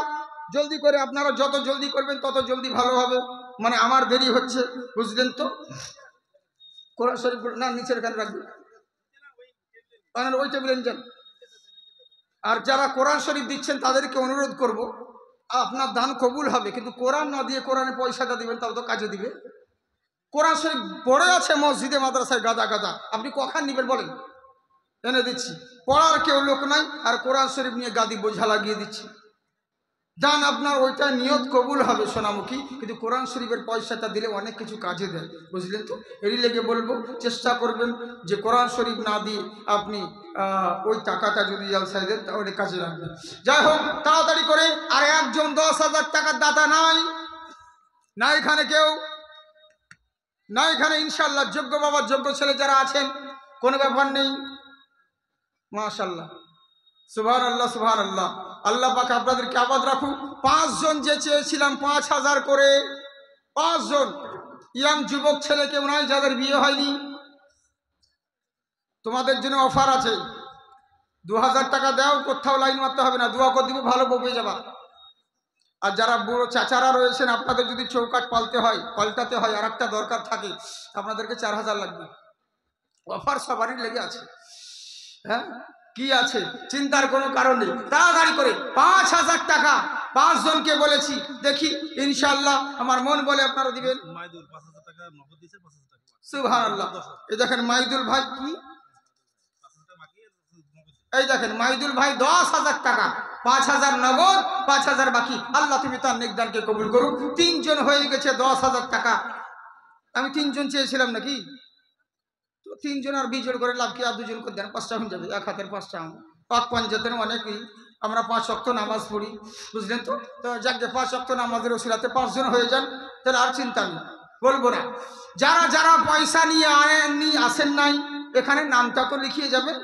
জলদি করে। আপনারা যত জলদি করবেন তত জলদি ভালো হবে, মানে আমার দেরি হচ্ছে, বুঝলেন তো। কোরআন শরীফ না নিচের এখানে রাখবেন, ওই টেবিলে যান। আর যারা কোরআন শরীফ দিচ্ছেন তাদেরকে অনুরোধ করব, আপনার দান কবুল হবে, কিন্তু কোরআন না দিয়ে কোরআনে পয়সাটা দিবেন, তাও তো কাজে দিবে। কোরআন শরীফ পড়ে আছে মসজিদে মাদ্রাসায় গাদা গাদা, আপনি কখন নেবেন বলেন, এনে দিচ্ছি। পড়ার কেউ লোক নাই, আর কোরআন শরীফ নিয়ে গাদি বোঝা লাগিয়ে দিচ্ছি। দান আপনার ওইটা নিয়ত কবুল হবে সোনামুখী, কিন্তু কোরআন শরীফের পয়সাটা দিলে অনেক কিছু কাজে দেয়, বুঝলেন তো। এরই লেগে বলবো চেষ্টা করবেন যে কোরআন শরীফ না দিয়ে আপনি ওই টাকাটা যদি জালসায় দেন তাহলে কাজে রাখবেন। যাই হোক, তাড়াতাড়ি করে। আর একজন 10,000 টাকার দাতা নাই না এখানে কেউ? না এখানে ইনশাল্লাহ যোগ্য বাবার যোগ্য ছেলে যারা আছেন, কোনো ব্যাপার নেই। মাশাল্লাহ, সুবহানাল্লাহ, সুবহানাল্লাহ। আল্লাহ পাক আপনাদেরকে আবাদ রাখুক। 5 জন যে চেয়েছিলাম 5,000 করে, 5 জন ইয়াং যুবক ছেলে কেউ নাই যাদের বিয়ে হয়নি, তোমাদের জন্য অফার আছে। 2,000 টাকা দাও, কোথাও লাইন মারতে হবে না, দোয়া করে দিব, ভালো বউ পেয়ে যাবা। আর যারা বুড়ো চাচারা রয়েছেন, আপনাদের যদি চৌকাট পাল্টাতে হয় আর একটা দরকার থাকে, আপনাদেরকে 4,000 লাগবে। অফার সবারই লেগে আছে। হ্যাঁ, কি আছে চিন্তার কোনো কারণ নেই। তাড়াতাড়ি করে 5,000 টাকা 5 জনকে বলেছি, দেখি ইনশাআল্লাহ আমার মন বলে আপনারা দিবেন। সুবহানাল্লাহ। এই দেখেন মাইদুল ভাই, কি এই দেখেন মাইদুল ভাই 10,000 টাকা, 5,000 নগদ, 5,000 বাকি। আল্লাহ তুমি তার নেকদানকে কবুল করুক। 3 জন হয়ে গেছে 10,000 টাকা। আমি 3 জন চেয়েছিলাম নাকি, তো 3 জন আর 20 জন করে লাভ কি, আর 2 জন করে দেন, 5টা হয়ে যাবে, এক হাতের 5টা আম। পাক পাঞ্জাতের অনেকেই আমরা 5 ওয়াক্ত নামাজ পড়ি, বুঝলেন তো। তো যাকে 5 ওয়াক্ত নামাজের ওসিলাতে 5 জন হয়ে যান, তাহলে আর চিন্তা নেই, বলবো না। যারা যারা পয়সা নিয়ে আসেন নাই, এখানে নামটা তো লিখিয়ে যাবেন,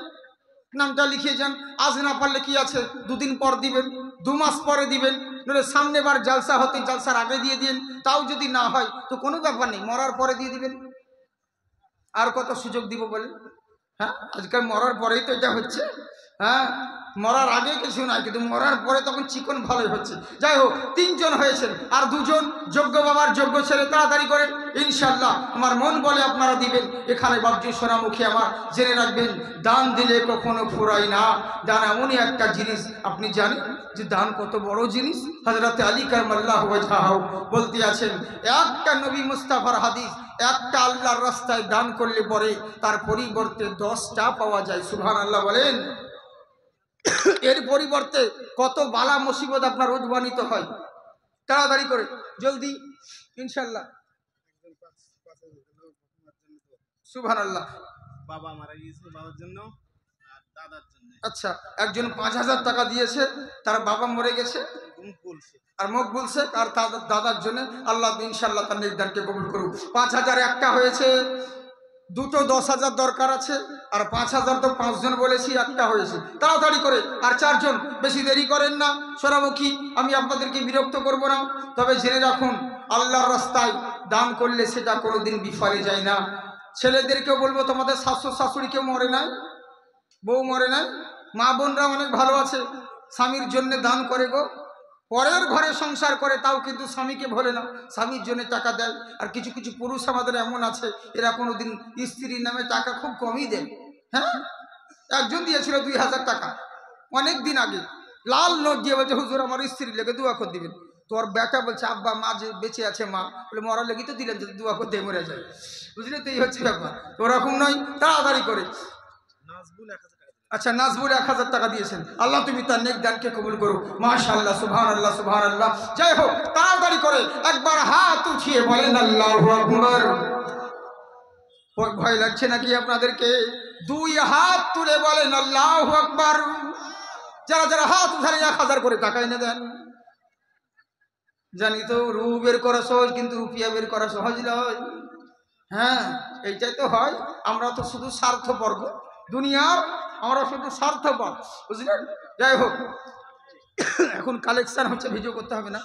নামটা লিখিয়ে যান। আজ না পারলে কি আছে, 2 দিন পর দিবেন, 2 মাস পরে দিবেন, নইলে সামনে বার জালসা হতে জালসার আগে দিয়ে দিন। তাও যদি না হয় তো কোনো ব্যাপার নেই, মরার পরে দিয়ে দিবেন। আর কত সুযোগ দিব বলেন? হ্যাঁ, আজকাল মরার পরেই তো এটা হচ্ছে। হ্যাঁ, মরার আগে কিছু নাই, কিন্তু মরার পরে তখন চিকন ভালোই হচ্ছে। যাই হোক, 3 জন হয়েছেন, আর 2 জন যোগ্য বাবার যোগ্য ছেলে। তাড়াতাড়ি করে ইনশাল্লাহ আমার মন বলে আপনারা দিবেন। এখানে বাবজি সোনামুখী আমার জেনে রাখবেন, দান দিলে কখনো ফুরায় না। দান এমনই একটা জিনিস, আপনি জানেন যে দান কত বড় জিনিস। হযরত আলী কারামাল্লাহু ওয়াজহাহু বলতে আছেন, একটা নবী মুস্তাফার হাদিস, একটা আল্লাহর রাস্তায় দান করলে পরে তার পরিবর্তে 10টা পাওয়া যায়। সুবহানাল্লাহ বলেন। এর পরিবর্তে কত বালা মুসিবত আপনার উদ্বানিত হয়। তাড়াতাড়ি করে জলদি ইনশাল্লাহ। সুবহানাল্লাহ। বাবা মারা গিয়েছে, বাবার জন্য আর দাদার জন্য। আচ্ছা, একজন 5,000 টাকা দিয়েছে, তার বাবা মরে গেছে আর মুখ বলছে, আর তার দাদার জন্য আল্লাহ ইনশাল্লাহ তার নির্ধারকে কবুল করুক। 5,000 একটা হয়েছে, দুটো 10,000 দরকার আছে, আর 5,000 তো 5 জন বলেছি, একটা হয়েছে। তাড়াতাড়ি করে আর 4 জন, বেশি দেরি করেন না সোনামুখী। আমি আপনাদেরকে বিরক্ত করব না, তবে জেনে রাখুন আল্লাহর রাস্তায় দান করলে সেটা কোনোদিন বিফলে যায় না। ছেলেদেরকেও বলবো, তোমাদের শাশুড় শাশুড়ি কেউ মরে নাই, বউ মরে নাই, মা বোনরা অনেক ভালো আছে, স্বামীর জন্য দান করে গো। পরের ঘরে সংসার করে, তাও কিন্তু স্বামীকে ভোলে না, স্বামীর জন্য টাকা দেয়। আর কিছু কিছু পুরুষ আমাদের এমন আছে, এরা কোনোদিন স্ত্রীর নামে টাকা খুব কমই দেয়। হ্যাঁ, একজন দিয়েছিল 2,000 টাকা অনেক দিন আগে, লাল নোট দিয়ে বলছে, হুজুর আমার স্ত্রীর লেগে দোয়া করে দিবেন। তোর বেটা বলছে, আব্বা মা যে বেঁচে আছে, মা বলে মরার লেগে তো দিলেন, যদি দোয়া করতে মরে যায়। বুঝলে তো, এই হচ্ছে ব্যাপার। ওরকম নয়, তাড়াতাড়ি করে। আচ্ছা, নাজবুল 1,000 টাকা দিয়েছেন, আল্লাহ তুমি তার নেক দানকে কবুল করো। মাশাআল্লাহ, সুবহানাল্লাহ, সুবহানাল্লাহ। যাই হোক, তাড়াতাড়ি করে একবার হাত উঠিয়ে বলেন আল্লাহু আকবার। ভয় লাগছে নাকি আপনাদেরকে? 2 হাত তুলে বলেন আল্লাহু আকবার। যারা যারা হাত উঠালে 1,000 করে টাকা এনে দেন। জানি তো রু বের করা সহজ, কিন্তু রুপিয়া বের করা সহজ নয়। হ্যাঁ, এইটাই তো হয়। আমরা তো শুধু স্বার্থপর দুনিয়ার, আমরা শুধু স্বার্থপর, বুঝলেন। যাই হোক, এখন কালেকশন হচ্ছে, ভিডিও করতে হবে না।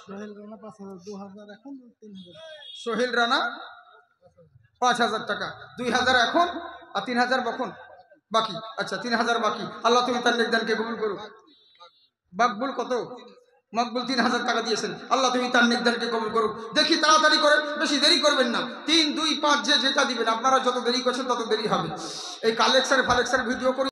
সোহেল রানা 5,000 টাকা, 2,000 এখন আর 3,000 বাকি। আচ্ছা, 3,000 বাকি। আল্লাহ তুমি তার নেকদানকে কবুল করো। মকবুল কত? মকবুল 3,000 টাকা দিয়েছেন, আল্লাহ তুমি তার নেকদানকে কবুল করো। দেখি তাড়াতাড়ি করে, বেশি দেরি করবেন না। 3, 2, 5 যেটা দিবেন, আপনারা যত দেরি করছেন তত দেরি হবে। এই কালেকশন ফালেকশন ভিডিও করে